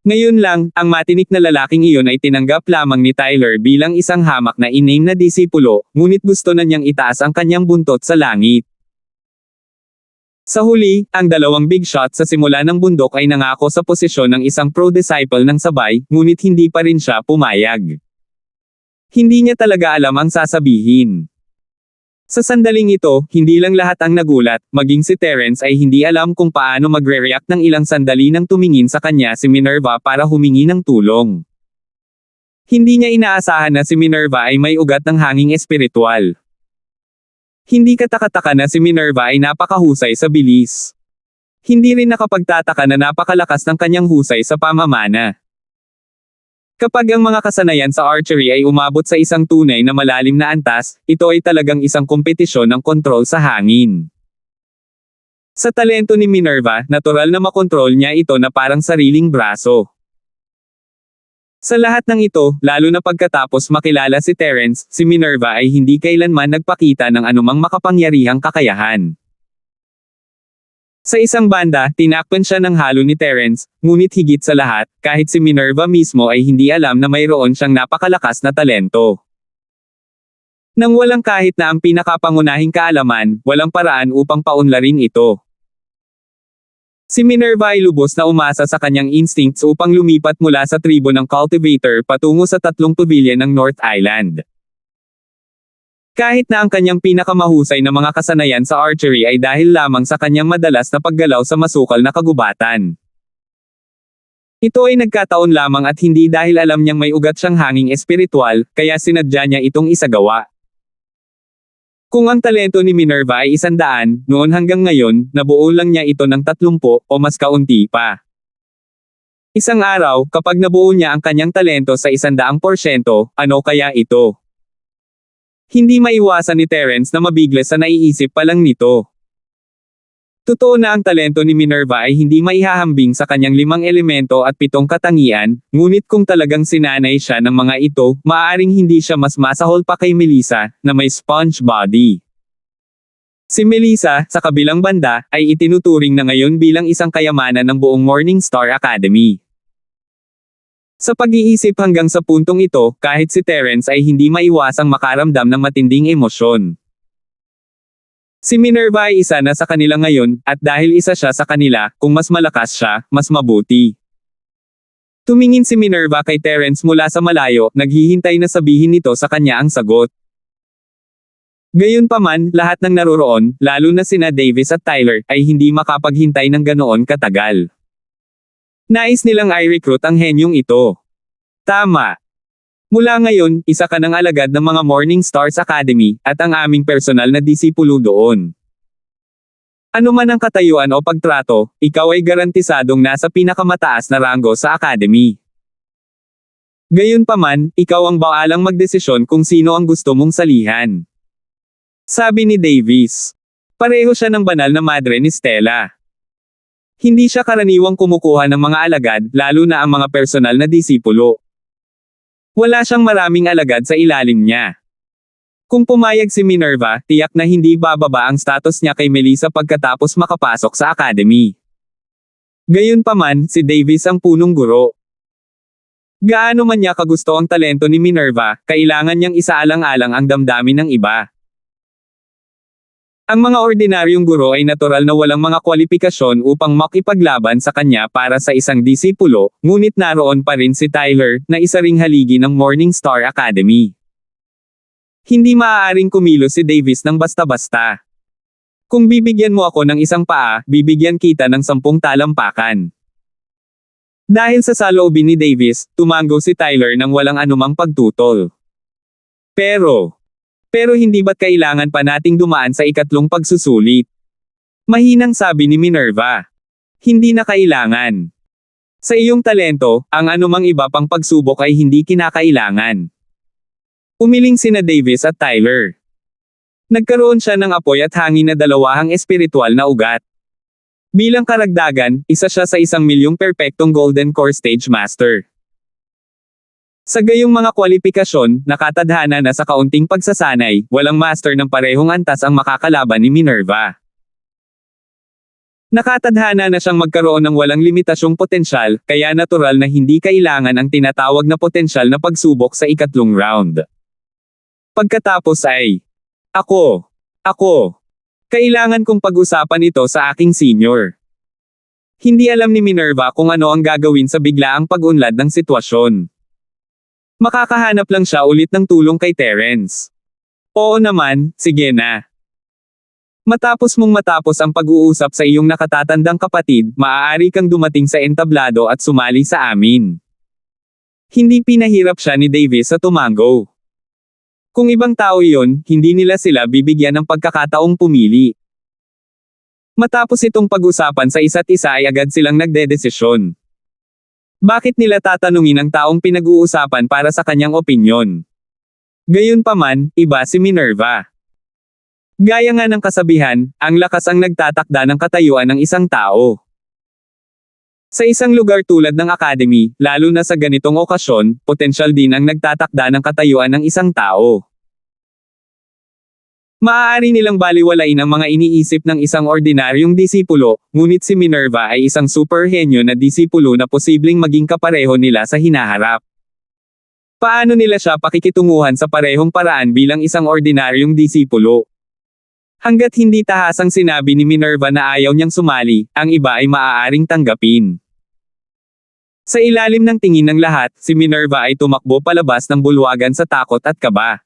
Ngayon lang, ang matinik na lalaking iyon ay tinanggap lamang ni Tyler bilang isang hamak na iname na disipulo, ngunit gusto na niyang itaas ang kanyang buntot sa langit. Sa huli, ang dalawang big shot sa simula ng bundok ay nangako sa posisyon ng isang pro-disciple ng sabay, ngunit hindi pa rin siya pumayag. Hindi niya talaga alam ang sasabihin. Sa sandaling ito, hindi lang lahat ang nagulat, maging si Terence ay hindi alam kung paano magre-react ng ilang sandali nang tumingin sa kanya si Minerva para humingi ng tulong. Hindi niya inaasahan na si Minerva ay may ugat ng hanging espiritual. Hindi katakataka na si Minerva ay napakahusay sa bilis. Hindi rin nakapagtataka na napakalakas ng kanyang husay sa pamamana. Kapag ang mga kasanayan sa archery ay umabot sa isang tunay na malalim na antas, ito ay talagang isang kompetisyon ng kontrol sa hangin. Sa talento ni Minerva, natural na makontrol niya ito na parang sariling braso. Sa lahat ng ito, lalo na pagkatapos makilala si Terence, si Minerva ay hindi kailanman nagpakita ng anumang makapangyarihang kakayahan. Sa isang banda, tinakpan siya ng halo ni Terence, ngunit higit sa lahat, kahit si Minerva mismo ay hindi alam na mayroon siyang napakalakas na talento. Nang walang kahit na ang pinakapangunahing kaalaman, walang paraan upang paunlarin ito. Si Minerva ay lubos na umasa sa kanyang instincts upang lumipat mula sa tribo ng cultivator patungo sa tatlong pavilion ng North Island. Kahit na ang kanyang pinakamahusay na mga kasanayan sa archery ay dahil lamang sa kanyang madalas na paggalaw sa masukal na kagubatan. Ito ay nagkataon lamang at hindi dahil alam niyang may ugat siyang hanging espiritual, kaya sinadya niya itong isagawa. Kung ang talento ni Minerva ay 100, noon hanggang ngayon, nabuo lang niya ito ng 30 o mas kaunti pa. Isang araw, kapag nabuo niya ang kanyang talento sa 100%, ano kaya ito? Hindi maiwasan ni Terence na mabigla sa naiisip pa lang nito. Totoo na ang talento ni Minerva ay hindi maihahambing sa kanyang 5 elemento at 7 katangian, ngunit kung talagang sinanay siya ng mga ito, maaaring hindi siya mas masahol pa kay Melissa, na may sponge body. Si Melissa, sa kabilang banda, ay itinuturing na ngayon bilang isang kayamanan ng buong Morningstar Academy. Sa pag-iisip hanggang sa puntong ito, kahit si Terence ay hindi maiwasang makaramdam ng matinding emosyon. Si Minerva ay isa na sa kanila ngayon, at dahil isa siya sa kanila, kung mas malakas siya, mas mabuti. Tumingin si Minerva kay Terence mula sa malayo, naghihintay na sabihin nito sa kanya ang sagot. Gayunpaman, lahat ng naroroon, lalo na sina Davis at Tyler, ay hindi makapaghintay ng ganoon katagal. Nais nilang i-recruit ang henyong ito. Tama. Mula ngayon, isa ka ng alagad ng mga Morning Stars Academy, at ang aming personal na disipulo doon. Ano man ang katayuan o pagtrato, ikaw ay garantisadong nasa pinakamataas na ranggo sa Academy. Gayunpaman, ikaw ang baalang magdesisyon kung sino ang gusto mong salihan. Sabi ni Davis. Pareho siya ng banal na madre ni Stella. Hindi siya karaniwang kumukuha ng mga alagad, lalo na ang mga personal na disipulo. Wala siyang maraming alagad sa ilalim niya. Kung pumayag si Minerva, tiyak na hindi bababa ang status niya kay Melissa pagkatapos makapasok sa academy. Gayunpaman, si Davis ang punong guro. Gaano man niya kagusto ang talento ni Minerva, kailangan niyang isaalang-alang ang damdamin ng iba. Ang mga ordinaryong guro ay natural na walang mga kwalifikasyon upang makipaglaban sa kanya para sa isang disipulo, ngunit naroon pa rin si Tyler, na isa ring haligi ng Morningstar Academy. Hindi maaaring kumilos si Davis ng basta-basta. Kung bibigyan mo ako ng isang paa, bibigyan kita ng 10 talampakan. Dahil sa saloobin ni Davis, tumango si Tyler nang walang anumang pagtutol. Pero hindi ba't kailangan pa nating dumaan sa ikatlong pagsusulit? Mahinang sabi ni Minerva. Hindi na kailangan. Sa iyong talento, ang anumang iba pang pagsubok ay hindi kinakailangan. Umiling sina Davis at Tyler. Nagkaroon siya ng apoy at hangin na dalawahang espiritual na ugat. Bilang karagdagan, isa siya sa 1,000,000 perpektong Golden Core Stage Master. Sa gayong mga kwalipikasyon, nakatadhana na sa kaunting pagsasanay, walang master ng parehong antas ang makakalaban ni Minerva. Nakatadhana na siyang magkaroon ng walang limitasyong potensyal, kaya natural na hindi kailangan ang tinatawag na potensyal na pagsubok sa ikatlong round. Pagkatapos ay, Ako. Kailangan kong pag-usapan ito sa aking senior. Hindi alam ni Minerva kung ano ang gagawin sa biglaang pag-unlad ng sitwasyon. Makakahanap lang siya ulit ng tulong kay Terence. Oo naman, sige na. Matapos ang pag-uusap sa iyong nakatatandang kapatid, maaari kang dumating sa entablado at sumali sa amin. Hindi pinahirap siya ni Davis sa tumango. Kung ibang tao iyon, hindi nila sila bibigyan ng pagkakataong pumili. Matapos itong pag-usapan sa isa't isa ay agad silang nagdedesisyon. Bakit nila tatanungin ang taong pinag-uusapan para sa kanyang opinyon? Gayunpaman, iba si Minerva. Gaya nga ng kasabihan, ang lakas ang nagtatakda ng katayuan ng isang tao. Sa isang lugar tulad ng academy, lalo na sa ganitong okasyon, potensyal din ang nagtatakda ng katayuan ng isang tao. Maaari nilang baliwalain ang mga iniisip ng isang ordinaryong disipulo, ngunit si Minerva ay isang superhenyo na disipulo na posibleng maging kapareho nila sa hinaharap. Paano nila siya pakikitunguhan sa parehong paraan bilang isang ordinaryong disipulo? Hanggat hindi tahasang sinabi ni Minerva na ayaw niyang sumali, ang iba ay maaaring tanggapin. Sa ilalim ng tingin ng lahat, si Minerva ay tumakbo palabas ng bulwagan sa takot at kaba.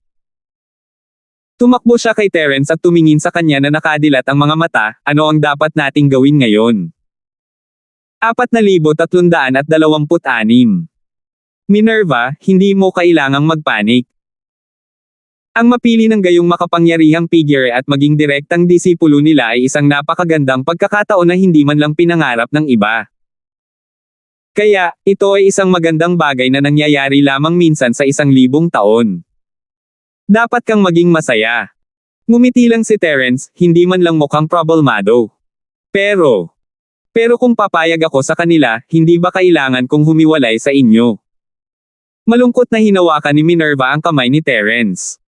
Tumakbo siya kay Terence at tumingin sa kanya na nakadilat ang mga mata, ano ang dapat nating gawin ngayon? 4,326. Minerva, hindi mo kailangang magpanik. Ang mapili ng gayong makapangyarihang figure at maging direktang disipulo nila ay isang napakagandang pagkakataon na hindi man lang pinangarap ng iba. Kaya, ito ay isang magandang bagay na nangyayari lamang minsan sa 1,000 taon. Dapat kang maging masaya. Ngumiti lang si Terence, hindi man lang mukhang problemado. Pero kung papayag ako sa kanila, hindi ba kailangan kong humiwalay sa inyo? Malungkot na hinawakan ni Minerva ang kamay ni Terence.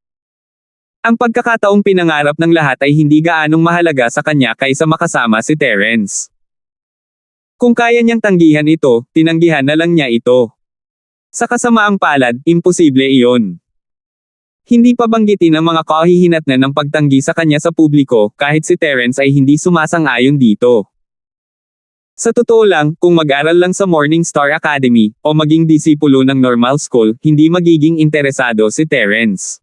Ang pagkakataong pinangarap ng lahat ay hindi gaanong mahalaga sa kanya kaysa makasama si Terence. Kung kaya niyang tanggihan ito, tinanggihan na lang niya ito. Sa kasamaang palad, imposible iyon. Hindi pa banggitin ang mga kahihinatnan ng pagtanggi sa kanya sa publiko, kahit si Terence ay hindi sumasang-ayon dito. Sa totoo lang, kung mag-aral lang sa Morning Star Academy, o maging disipulo ng normal school, hindi magiging interesado si Terence.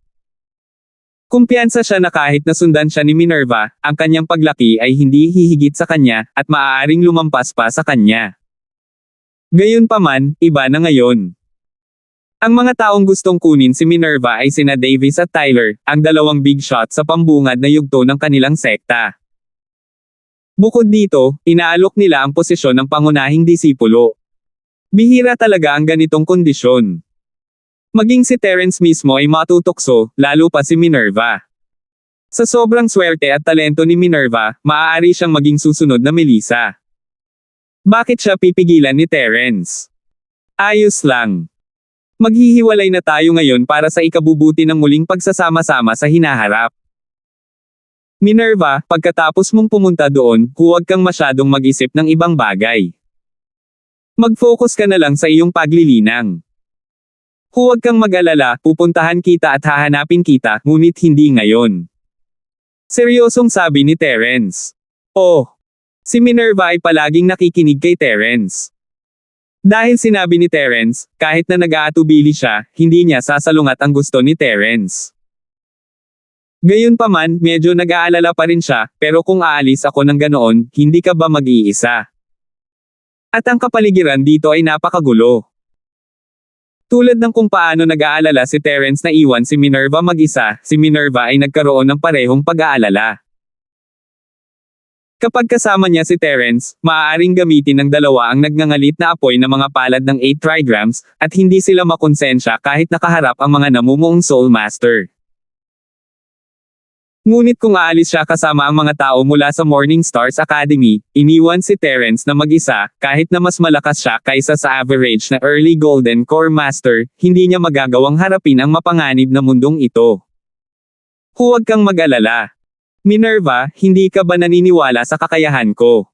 Kumpiyansa siya na kahit nasundan siya ni Minerva, ang kanyang paglaki ay hindi hihigit sa kanya, at maaaring lumampas pa sa kanya. Gayunpaman, iba na ngayon. Ang mga taong gustong kunin si Minerva ay sina Davis at Tyler, ang dalawang big shot sa pambungad na yugto ng kanilang sekta. Bukod dito, inaalok nila ang posisyon ng pangunahing disipulo. Bihira talaga ang ganitong kondisyon. Maging si Terence mismo ay matutokso, lalo pa si Minerva. Sa sobrang swerte at talento ni Minerva, maaari siyang maging susunod na Melissa. Bakit siya pipigilan ni Terence? Ayos lang. Maghihiwalay na tayo ngayon para sa ikabubuti ng muling pagsasama-sama sa hinaharap. Minerva, pagkatapos mong pumunta doon, huwag kang masyadong mag-isip ng ibang bagay. Mag-focus ka na lang sa iyong paglilinang. Huwag kang mag-alala, pupuntahan kita at hahanapin kita, ngunit hindi ngayon. Seryosong sabi ni Terence. Oh, si Minerva ay palaging nakikinig kay Terence. Dahil sinabi ni Terence, kahit na nag-aatubili siya, hindi niya sasalungat ang gusto ni Terence. Gayunpaman, medyo nag-aalala pa rin siya, pero kung aalis ako ng ganoon, hindi ka ba mag-iisa? At ang kapaligiran dito ay napakagulo. Tulad ng kung paano nag-aalala si Terence na iwan si Minerva mag-isa, si Minerva ay nagkaroon ng parehong pag-aalala. Kapag kasama niya si Terence, maaaring gamitin ng dalawa ang nagngangalit na apoy na mga palad ng 8 trigrams, at hindi sila makonsensya kahit nakaharap ang mga namumuong Soul Master. Ngunit kung aalis siya kasama ang mga tao mula sa Morning Stars Academy, iniwan si Terence na mag-isa, kahit na mas malakas siya kaysa sa average na early Golden Core Master, hindi niya magagawang harapin ang mapanganib na mundong ito. Huwag kang mag-alala. Minerva, hindi ka ba naniniwala sa kakayahan ko?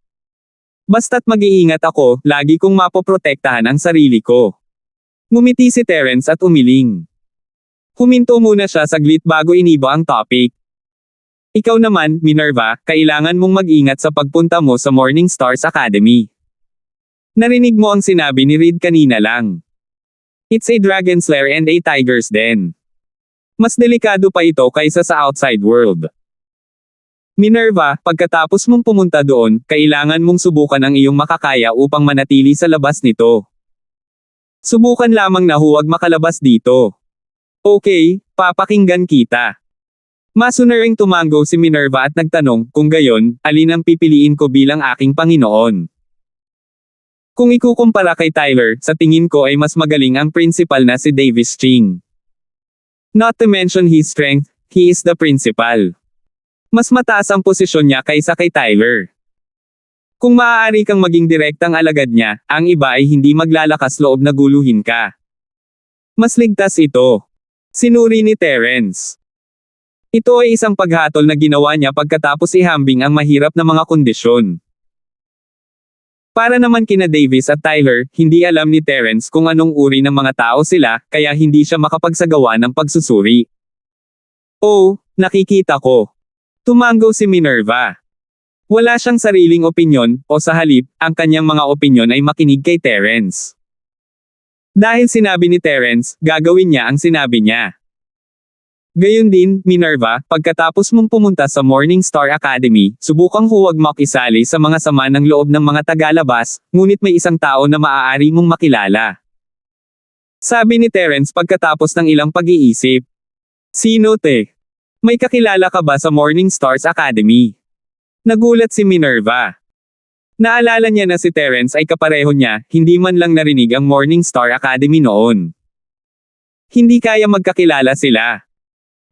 Basta't mag-iingat ako, lagi kong mapoprotektahan ang sarili ko. Ngumiti si Terence at umiling. Huminto muna siya saglit bago iniba ang topic. Ikaw naman, Minerva, kailangan mong mag-ingat sa pagpunta mo sa Morning Stars Academy. Narinig mo ang sinabi ni Reed kanina lang. It's a dragon's lair and a tiger's den. Mas delikado pa ito kaysa sa outside world. Minerva, pagkatapos mong pumunta doon, kailangan mong subukan ang iyong makakaya upang manatili sa labas nito. Subukan lamang na huwag makalabas dito. Okay, papakinggan kita. Masunaring tumango si Minerva at nagtanong, kung gayon, alin ang pipiliin ko bilang aking Panginoon? Kung ikukumpara kay Tyler, sa tingin ko ay mas magaling ang principal na si Davis Ching. Not to mention his strength, he is the principal. Mas mataas ang posisyon niya kaysa kay Tyler. Kung maaari kang maging direktang alagad niya, ang iba ay hindi maglalakas loob na guluhin ka. Mas ligtas ito. Sinuri ni Terence. Ito ay isang paghatol na ginawa niya pagkatapos ihambing ang mahirap na mga kondisyon. Para naman kina Davis at Tyler, hindi alam ni Terence kung anong uri ng mga tao sila, kaya hindi siya makapagsagawa ng pagsusuri. Oh, nakikita ko. Tumango si Minerva. Wala siyang sariling opinyon, o sa halip, ang kanyang mga opinyon ay makinig kay Terence. Dahil sinabi ni Terence, gagawin niya ang sinabi niya. Gayon din, Minerva, pagkatapos mong pumunta sa Morning Star Academy, subukang huwag makisali sa mga sama ng loob ng mga tagalabas, ngunit may isang tao na maaari mong makilala. Sabi ni Terence pagkatapos ng ilang pag-iisip. Sino te? May kakilala ka ba sa Morning Stars Academy? Nagulat si Minerva. Naalala niya na si Terence ay kapareho niya, hindi man lang narinig ang Morning Star Academy noon. Hindi kaya magkakilala sila.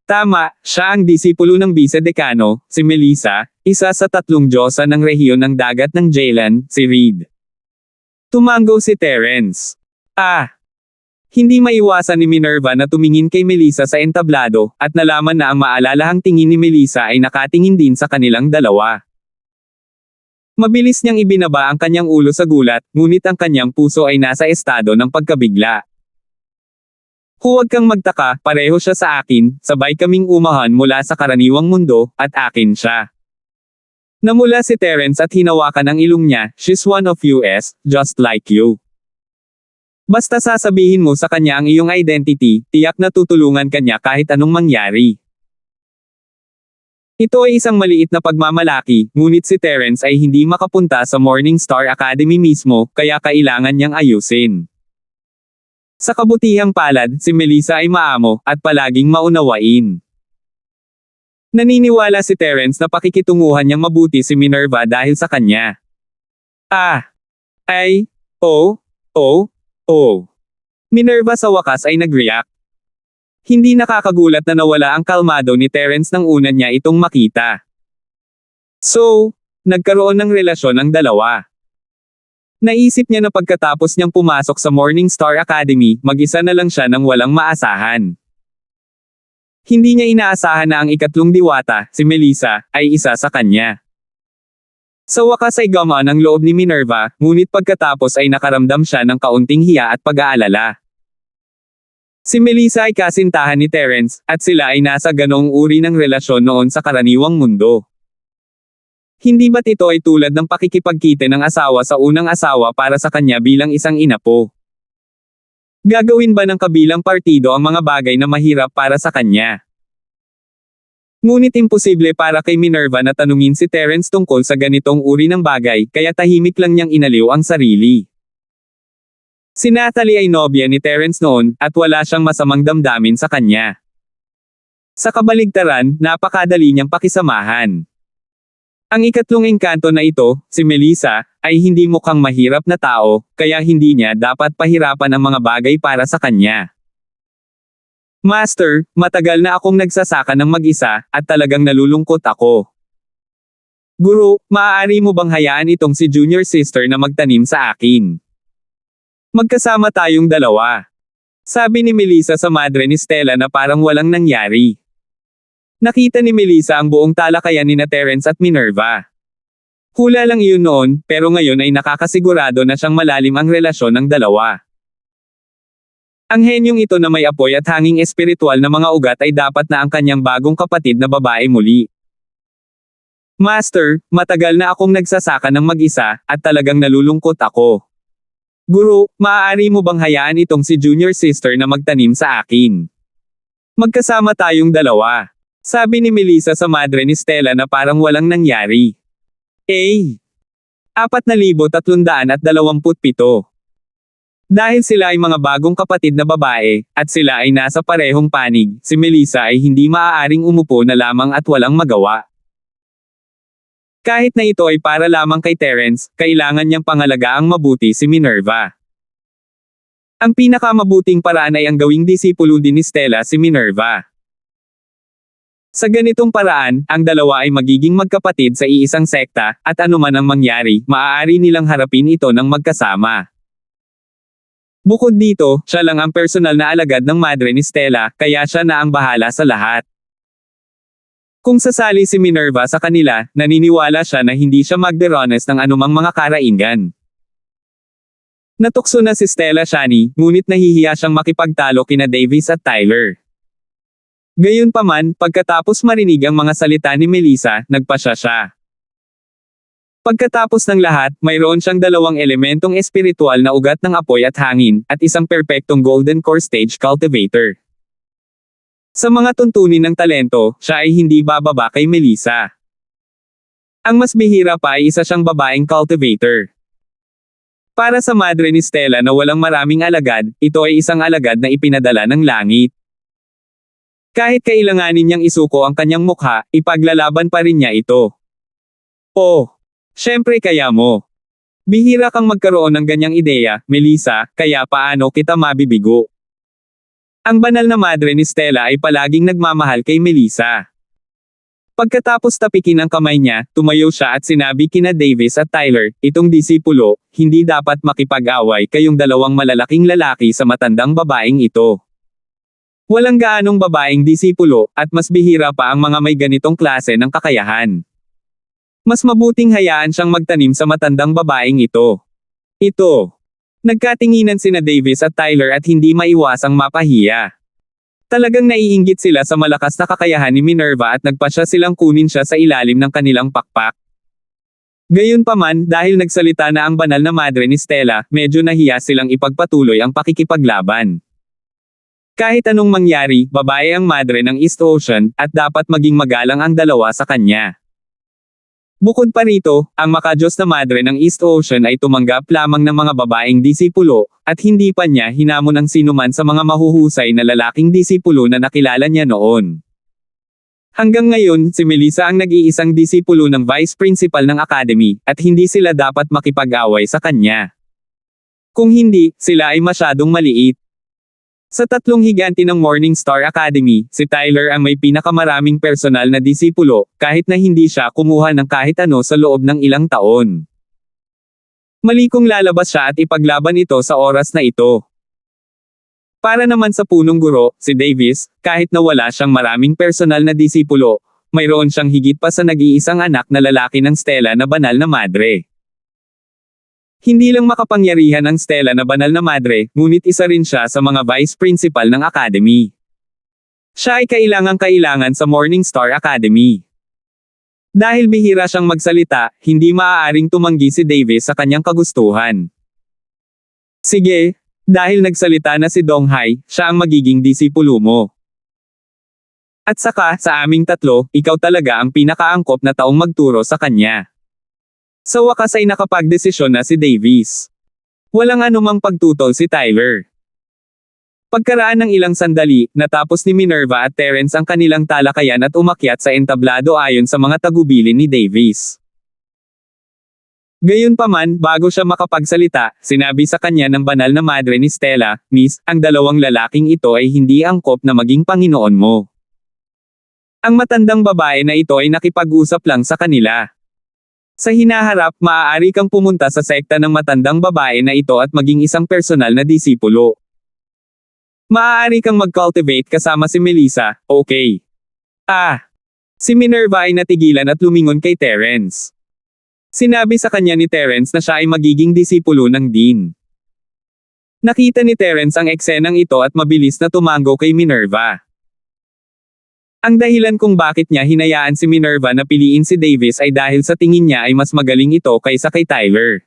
Tama, siya ang disipulo ng Vice-Decano, si Melissa, isa sa 3 diyosa ng rehiyon ng dagat ng Jaylan, si Reed. Tumango si Terence. Hindi maiwasan ni Minerva na tumingin kay Melissa sa entablado, at nalaman na ang maalalahang tingin ni Melissa ay nakatingin din sa kanilang dalawa. Mabilis niyang ibinaba ang kanyang ulo sa gulat, ngunit ang kanyang puso ay nasa estado ng pagkabigla. Huwag kang magtaka, pareho siya sa akin, sabay kaming umahan mula sa karaniwang mundo, at akin siya. Namula si Terence at hinawakan ang ilong niya, she's one of us, just like you. Basta sasabihin mo sa kanya ang iyong identity, tiyak na tutulungan kanya kahit anong mangyari. Ito ay isang maliit na pagmamalaki, ngunit si Terence ay hindi makapunta sa Morning Star Academy mismo, kaya kailangan niyang ayusin. Sa kabutihang palad, si Melissa ay maamo, at palaging maunawain. Naniniwala si Terence na pakikitunguhan niyang mabuti si Minerva dahil sa kanya. Minerva sa wakas ay nag-react. Hindi nakakagulat na nawala ang kalmado ni Terence nang una niya itong makita. So, nagkaroon ng relasyon ang dalawa. Naisip niya na pagkatapos niyang pumasok sa Morning Star Academy, mag-isa na lang siya nang walang maasahan. Hindi niya inaasahan na ang ikatlong diwata, si Melissa, ay isa sa kanya. Sa wakas ay gumaan ang loob ni Minerva, ngunit pagkatapos ay nakaramdam siya ng kaunting hiya at pag-aalala. Si Melissa ay kasintahan ni Terence, at sila ay nasa ganong uri ng relasyon noon sa karaniwang mundo. Hindi ba't ito ay tulad ng pakikipagkita ng asawa sa unang asawa para sa kanya bilang isang inapo? Gagawin ba ng kabilang partido ang mga bagay na mahirap para sa kanya? Ngunit imposible para kay Minerva na tanungin si Terence tungkol sa ganitong uri ng bagay, kaya tahimik lang niyang inaliw ang sarili. Si Natalie ay nobya ni Terence noon, at wala siyang masamang damdamin sa kanya. Sa kabaligtaran, napakadali niyang pakisamahan. Ang ikatlong engkanto na ito, si Melissa, ay hindi mukhang mahirap na tao, kaya hindi niya dapat pahirapan ang mga bagay para sa kanya. Master, matagal na akong nagsasaka ng mag-isa, at talagang nalulungkot ako. Guru, maaari mo bang hayaan itong si junior sister na magtanim sa akin? Magkasama tayong dalawa. Sabi ni Melissa sa madre ni Stella na parang walang nangyari. Nakita ni Melissa ang buong talakayan ni Terence at Minerva. Hula lang iyon noon, pero ngayon ay nakakasigurado na siyang malalim ang relasyon ng dalawa. Ang henyong ito na may apoy at hanging espiritual na mga ugat ay dapat na ang kanyang bagong kapatid na babae muli. Master, matagal na akong nagsasaka ng mag-isa, at talagang nalulungkot ako. Guru, maaari mo bang hayaan itong si junior sister na magtanim sa akin? Magkasama tayong dalawa. Sabi ni Melissa sa madre ni Stella na parang walang nangyari. 4,327. Dahil sila ay mga bagong kapatid na babae, at sila ay nasa parehong panig, si Melissa ay hindi maaaring umupo na lamang at walang magawa. Kahit na ito ay para lamang kay Terence, kailangan niyang pangalagaang mabuti si Minerva. Ang pinakamabuting paraan ay ang gawing disipulo din ni Stella si Minerva. Sa ganitong paraan, ang dalawa ay magiging magkapatid sa iisang sekta, at anuman ang mangyari, maaari nilang harapin ito ng magkasama. Bukod dito, siya lang ang personal na alagad ng madre ni Stella, kaya siya na ang bahala sa lahat. Kung sasali si Minerva sa kanila, naniniwala siya na hindi siya magderanes ng anumang mga karaingan. Natukso na si Stella Shani, ngunit nahihiya siyang makipagtalo kina Davis at Tyler. Gayunpaman, pagkatapos marinig ang mga salita ni Melissa, nagpasya siya. Pagkatapos ng lahat, mayroon siyang dalawang elementong espiritual na ugat ng apoy at hangin, at isang perpektong golden core stage cultivator. Sa mga tuntunin ng talento, siya ay hindi bababa kay Melissa. Ang mas bihira pa ay isa siyang babaeng cultivator. Para sa madre ni Stella na walang maraming alagad, ito ay isang alagad na ipinadala ng langit. Kahit kailanganin niyang isuko ang kanyang mukha, ipaglalaban pa rin niya ito. Oh, syempre kaya mo. Bihira kang magkaroon ng ganyang ideya, Melissa, kaya paano kita mabibigo? Ang banal na madre ni Stella ay palaging nagmamahal kay Melissa. Pagkatapos tapikin ang kamay niya, tumayo siya at sinabi kina Davis at Tyler, itong disipulo, hindi dapat makipag-away kayong dalawang malalaking lalaki sa matandang babaeng ito. Walang gaanong babaeng disipulo, at mas bihira pa ang mga may ganitong klase ng kakayahan. Mas mabuting hayaan siyang magtanim sa matandang babaeng ito. Ito. Nagkatinginan sina Davis at Tyler at hindi maiwasang mapahiya. Talagang naiinggit sila sa malakas na kakayahan ni Minerva at nagpasya silang kunin siya sa ilalim ng kanilang pakpak. Gayunpaman, dahil nagsalita na ang banal na madre ni Stella, medyo nahiya silang ipagpatuloy ang pakikipaglaban. Kahit anong mangyari, babae ang madre ng East Ocean, at dapat maging magalang ang dalawa sa kanya. Bukod pa rito, ang makadiyos na madre ng East Ocean ay tumanggap lamang ng mga babaeng disipulo, at hindi pa niya hinamon ang sinuman sa mga mahuhusay na lalaking disipulo na nakilala niya noon. Hanggang ngayon, si Melissa ang nag-iisang disipulo ng Vice Principal ng Academy, at hindi sila dapat makipag-away sa kanya. Kung hindi, sila ay masyadong maliit. Sa tatlong higanti ng Morningstar Academy, si Tyler ang may pinakamaraming personal na disipulo, kahit na hindi siya kumuha ng kahit ano sa loob ng ilang taon. Mali kung lalabas siya at ipaglaban ito sa oras na ito. Para naman sa punong guro, si Davis, kahit na wala siyang maraming personal na disipulo, mayroon siyang higit pa sa nag-iisang anak na lalaki ng Stella na banal na madre. Hindi lang makapangyarihan ang Stella na banal na madre, ngunit isa rin siya sa mga vice principal ng academy. Siya ay kailangan sa Morningstar Academy. Dahil bihira siyang magsalita, hindi maaaring tumanggi si Davis sa kanyang kagustuhan. Sige, dahil nagsalita na si Donghai, siya ang magiging disipulo mo. At saka, sa aming tatlo, ikaw talaga ang pinakaangkop na taong magturo sa kanya. Sa wakas ay nakapagdesisyon na si Davis. Walang anumang pagtutol si Tyler. Pagkaraan ng ilang sandali, natapos ni Minerva at Terence ang kanilang talakayan at umakyat sa entablado ayon sa mga tagubilin ni Davis. Gayunpaman, bago siya makapagsalita, sinabi sa kanya ng banal na madre ni Stella, Miss, ang dalawang lalaking ito ay hindi angkop na maging Panginoon mo. Ang matandang babae na ito ay nakipag-usap lang sa kanila. Sa hinaharap, maaari kang pumunta sa sekta ng matandang babae na ito at maging isang personal na disipulo. Maaari kang mag-cultivate kasama si Melissa, okay? Si Minerva ay natigilan at lumingon kay Terence. Sinabi sa kanya ni Terence na siya ay magiging disipulo ng Dean. Nakita ni Terence ang eksenang ito at mabilis na tumango kay Minerva. Ang dahilan kung bakit niya hinayaan si Minerva na piliin si Davis ay dahil sa tingin niya ay mas magaling ito kaysa kay Tyler.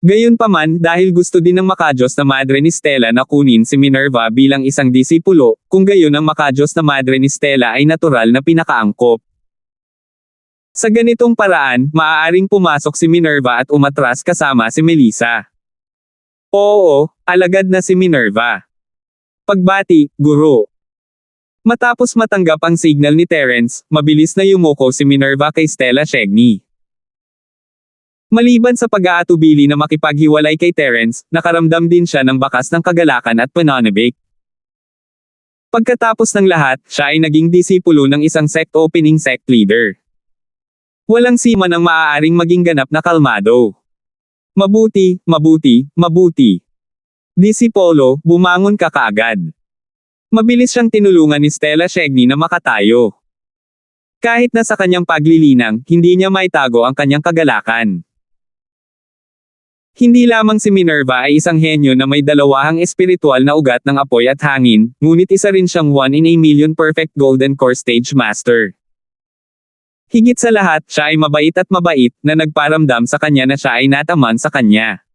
Gayunpaman, dahil gusto din ng makadiyos na madre ni Stella na kunin si Minerva bilang isang disipulo, kung gayon ang makadiyos na madre ni Stella ay natural na pinakaangkop. Sa ganitong paraan, maaaring pumasok si Minerva at umatras kasama si Melissa. Oo, alagad na si Minerva. Pagbati, guro. Matapos matanggap ang signal ni Terence, mabilis na yumuko si Minerva kay Stella Chegny. Maliban sa pag-aatubili na makipaghiwalay kay Terence, nakaramdam din siya ng bakas ng kagalakan at pananabik. Pagkatapos ng lahat, siya ay naging disipulo ng isang sect opening sect leader. Walang siman ang maaaring maging ganap na kalmado. Mabuti, mabuti, mabuti. Disipolo, bumangon ka kaagad. Mabilis siyang tinulungan ni Stella Chegny na makatayo. Kahit na sa kanyang paglilinang, hindi niya maitago ang kanyang kagalakan. Hindi lamang si Minerva ay isang henyo na may dalawahang espiritual na ugat ng apoy at hangin, ngunit isa rin siyang 1 in a million perfect golden core stage master. Higit sa lahat, siya ay mabait at mabait, na nagparamdam sa kanya na siya ay nataman sa kanya.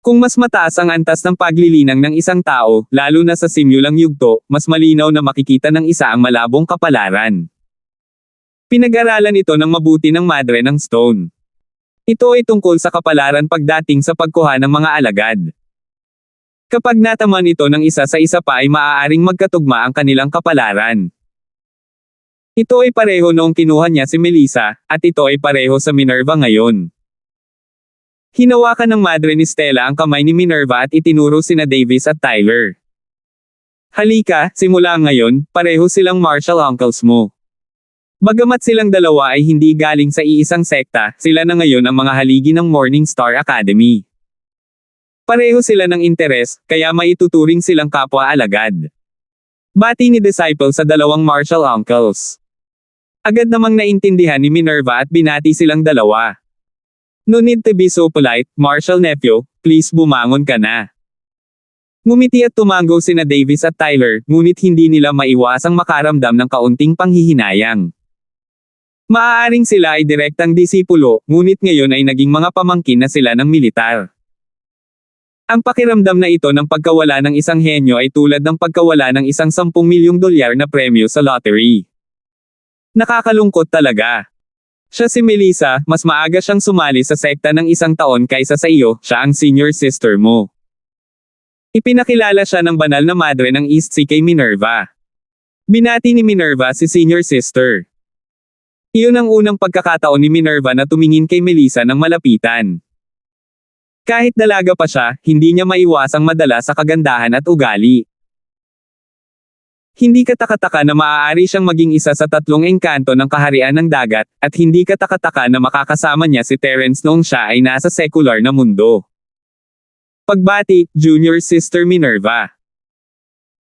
Kung mas mataas ang antas ng paglilinang ng isang tao, lalo na sa simulang yugto, mas malinaw na makikita ng isa ang malabong kapalaran. Pinag-aralan ito ng mabuti ng Madre ng Stone. Ito ay tungkol sa kapalaran pagdating sa pagkuha ng mga alagad. Kapag nataman ito ng isa sa isa pa ay maaaring magkatugma ang kanilang kapalaran. Ito ay pareho noong kinuha niya si Melissa, at ito ay pareho sa Minerva ngayon. Hinawakan ng madre ni Stella ang kamay ni Minerva at itinuro sina Davis at Tyler. Halika, simula ngayon, pareho silang martial uncles mo. Bagamat silang dalawa ay hindi galing sa iisang sekta, sila na ngayon ang mga haligi ng Morning Star Academy. Pareho sila ng interes, kaya maituturing silang kapwa-alagad. Bati ni Disciple sa dalawang martial uncles. Agad namang naintindihan ni Minerva at binati silang dalawa. No need to be so polite, martial nephew, please bumangon ka na. Ngumiti at tumango sina Davis at Tyler, ngunit hindi nila maiwasang makaramdam ng kaunting panghihinayang. Maaaring sila ay direktang disipulo, ngunit ngayon ay naging mga pamangkin na sila ng militar. Ang pakiramdam na ito ng pagkawala ng isang henyo ay tulad ng pagkawala ng isang 10 milyong dolyar na premyo sa lottery. Nakakalungkot talaga. Siya si Melissa, mas maaga siyang sumali sa sekta ng 1 taon kaysa sa iyo, siya ang senior sister mo. Ipinakilala siya ng banal na madre ng East Sea kay Minerva. Binati ni Minerva si senior sister. Iyon ang unang pagkakataon ni Minerva na tumingin kay Melissa ng malapitan. Kahit dalaga pa siya, hindi niya maiwasang madala sa kagandahan at ugali. Hindi katakataka na maaari siyang maging isa sa 3 engkanto ng kaharian ng dagat, at hindi katakataka na makakasama niya si Terence noong siya ay nasa secular na mundo. Pagbati, Junior Sister Minerva.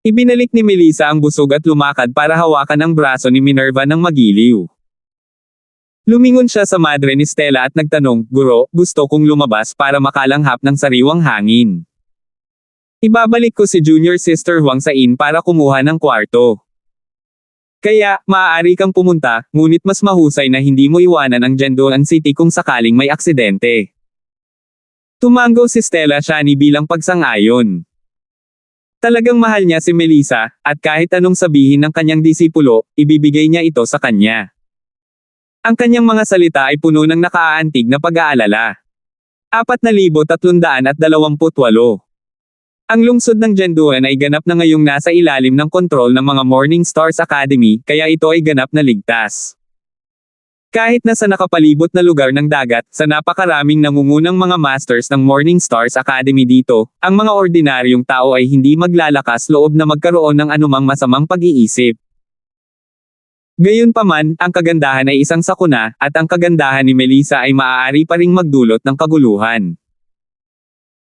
Ibinalik ni Melissa ang busog at lumakad para hawakan ang braso ni Minerva ng magiliw. Lumingon siya sa madre ni Stella at nagtanong, Guro, gusto kong lumabas para makalanghap ng sariwang hangin. Ibabalik ko si Junior Sister Huang sa inn para kumuha ng kwarto. Kaya, maaari kang pumunta, ngunit mas mahusay na hindi mo iwanan ang Jianduan City kung sakaling may aksidente. Tumango si Stella Chani bilang pagsang-ayon. Talagang mahal niya si Melissa, at kahit anong sabihin ng kanyang disipulo, ibibigay niya ito sa kanya. Ang kanyang mga salita ay puno ng nakaaantig na pag-aalala. 4,328. Ang lungsod ng Jianduan ay ganap na ngayong nasa ilalim ng kontrol ng mga Morning Stars Academy, kaya ito ay ganap na ligtas. Kahit na sa nakapalibot na lugar ng dagat, sa napakaraming nangungunang mga masters ng Morning Stars Academy dito, ang mga ordinaryong tao ay hindi maglalakas loob na magkaroon ng anumang masamang pag-iisip. Gayunpaman, ang kagandahan ay isang sakuna, at ang kagandahan ni Melissa ay maaari pa ring magdulot ng kaguluhan.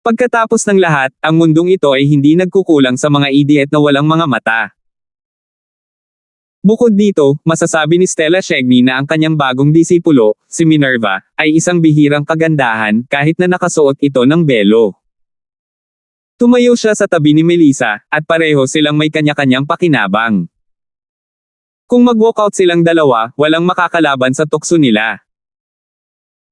Pagkatapos ng lahat, ang mundong ito ay hindi nagkukulang sa mga idiot na walang mga mata. Bukod dito, masasabi ni Stella Chegny na ang kanyang bagong disipulo, si Minerva, ay isang bihirang kagandahan kahit na nakasuot ito ng belo. Tumayo siya sa tabi ni Melissa, at pareho silang may kanya-kanyang pakinabang. Kung mag-walkout silang dalawa, walang makakalaban sa tukso nila.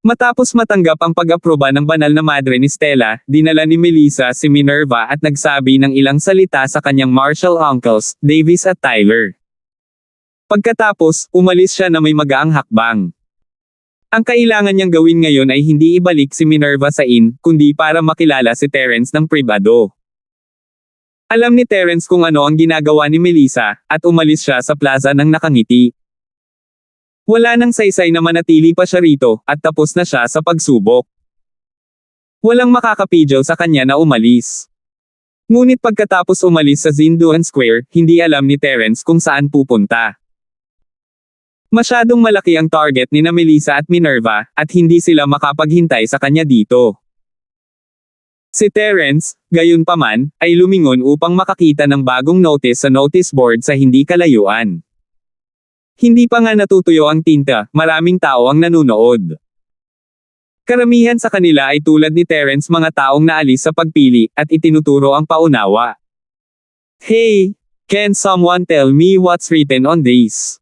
Matapos matanggap ang pag-aproba ng banal na madre ni Stella, dinala ni Melissa si Minerva at nagsabi ng ilang salita sa kanyang martial uncles, Davis at Tyler. Pagkatapos, umalis siya na may magaang hakbang. Ang kailangan niyang gawin ngayon ay hindi ibalik si Minerva sa inn, kundi para makilala si Terence ng pribado. Alam ni Terence kung ano ang ginagawa ni Melissa, at umalis siya sa plaza ng nakangiti. Wala nang saysay na manatili pa siya rito, at tapos na siya sa pagsubok. Walang makakapidyaw sa kanya na umalis. Ngunit pagkatapos umalis sa Zinduan Square, hindi alam ni Terence kung saan pupunta. Masyadong malaki ang target ni na Melissa at Minerva, at hindi sila makapaghintay sa kanya dito. Si Terence, gayunpaman, ay lumingon upang makakita ng bagong notice sa notice board sa hindi kalayuan. Hindi pa nga natutuyo ang tinta, maraming tao ang nanunood. Karamihan sa kanila ay tulad ni Terence, mga taong naalis sa pagpili, at itinuturo ang paunawa. Hey, can someone tell me what's written on this?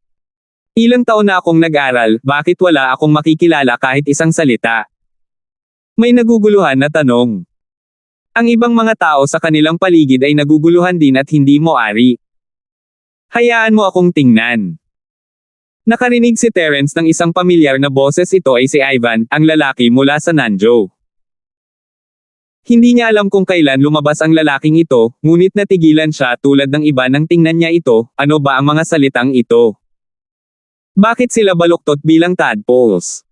Ilang taon na akong nag-aral, bakit wala akong makikilala kahit isang salita? May naguguluhan na tanong. Ang ibang mga tao sa kanilang paligid ay naguguluhan din at hindi mo ari. Hayaan mo akong tingnan. Nakarinig si Terence ng isang pamilyar na boses. Ito ay si Ivan, ang lalaki mula sa Nanjo. Hindi niya alam kung kailan lumabas ang lalaking ito, ngunit natigilan siya tulad ng iba nang tingnan niya ito. Ano ba ang mga salitang ito? Bakit sila baluktot bilang tadpoles?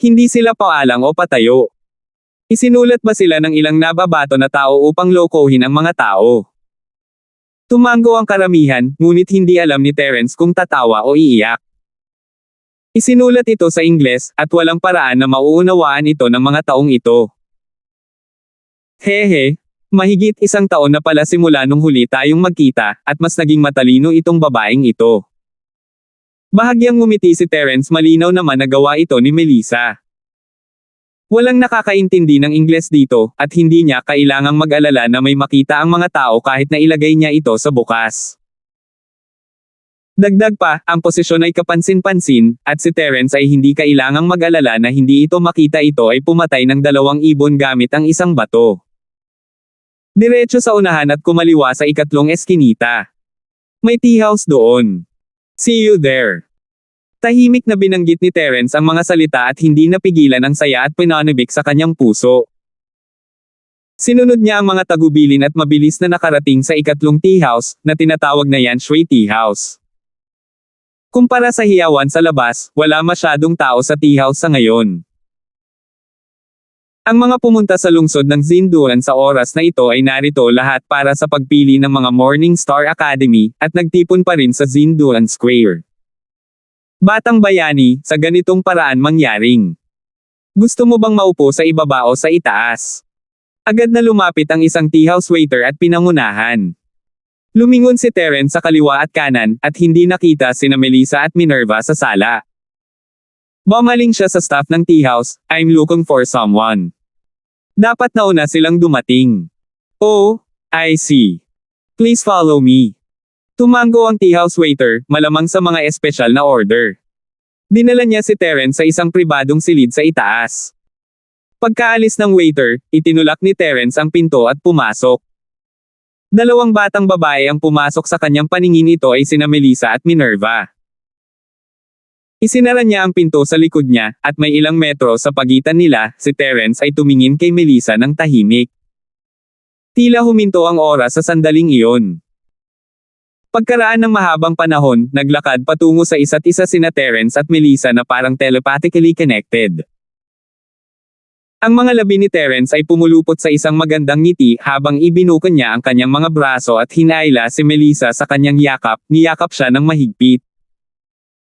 Hindi sila paalang o patayo. Isinulat ba sila ng ilang nababato na tao upang lokohin ang mga tao? Tumango ang karamihan, ngunit hindi alam ni Terence kung tatawa o iiyak. Isinulat ito sa Ingles, at walang paraan na mauunawaan ito ng mga taong ito. Hehe, mahigit isang taon na pala simula nung huli tayong magkita, at mas naging matalino itong babaeng ito. Bahagyang ngumiti si Terence, malinaw naman na gawa ito ni Melissa. Walang nakakaintindi ng Ingles dito, at hindi niya kailangang mag-alala na may makita ang mga tao kahit na ilagay niya ito sa bukas. Dagdag pa, ang posisyon ay kapansin-pansin, at si Terence ay hindi kailangang mag-alala na hindi ito makita. Ito ay pumatay ng 2 ibon gamit ang isang bato. Diretso sa unahan at kumaliwa sa ikatlong eskinita. May tea house doon. See you there. Tahimik na binanggit ni Terence ang mga salita at hindi napigilan ang saya at pananabik sa kanyang puso. Sinunod niya ang mga tagubilin at mabilis na nakarating sa ikatlong tea house, na tinatawag na Yan Shui Tea House. Kumpara sa hiyawan sa labas, wala masyadong tao sa tea house sa ngayon. Ang mga pumunta sa lungsod ng Zinduan sa oras na ito ay narito lahat para sa pagpili ng mga Morning Star Academy, at nagtipon pa rin sa Zinduan Square. Batang bayani, sa ganitong paraan mangyaring. Gusto mo bang maupo sa ibaba o sa itaas? Agad na lumapit ang isang tea house waiter at pinangunahan. Lumingon si Terence sa kaliwa at kanan, at hindi nakita sina Melissa at Minerva sa sala. Bumaling siya sa staff ng tea house. I'm looking for someone. Dapat nauna silang dumating. Oh, I see. Please follow me. Tumango ang tea house waiter, malamang sa mga espesyal na order. Dinala niya si Terence sa isang pribadong silid sa itaas. Pagkaalis ng waiter, itinulak ni Terence ang pinto at pumasok. 2 batang babae ang pumasok sa kanyang paningin. Ito ay sina Melissa at Minerva. Isinara niya ang pinto sa likod niya, at may ilang metro sa pagitan nila. Si Terence ay tumingin kay Melissa ng tahimik. Tila huminto ang oras sa sandaling iyon. Pagkaraan ng mahabang panahon, naglakad patungo sa isa't isa sina Terence at Melissa na parang telepathically connected. Ang mga labi ni Terence ay pumulupot sa isang magandang ngiti habang ibinukan niya ang kanyang mga braso at hinayla si Melissa sa kanyang yakap. Niyakap siya ng mahigpit.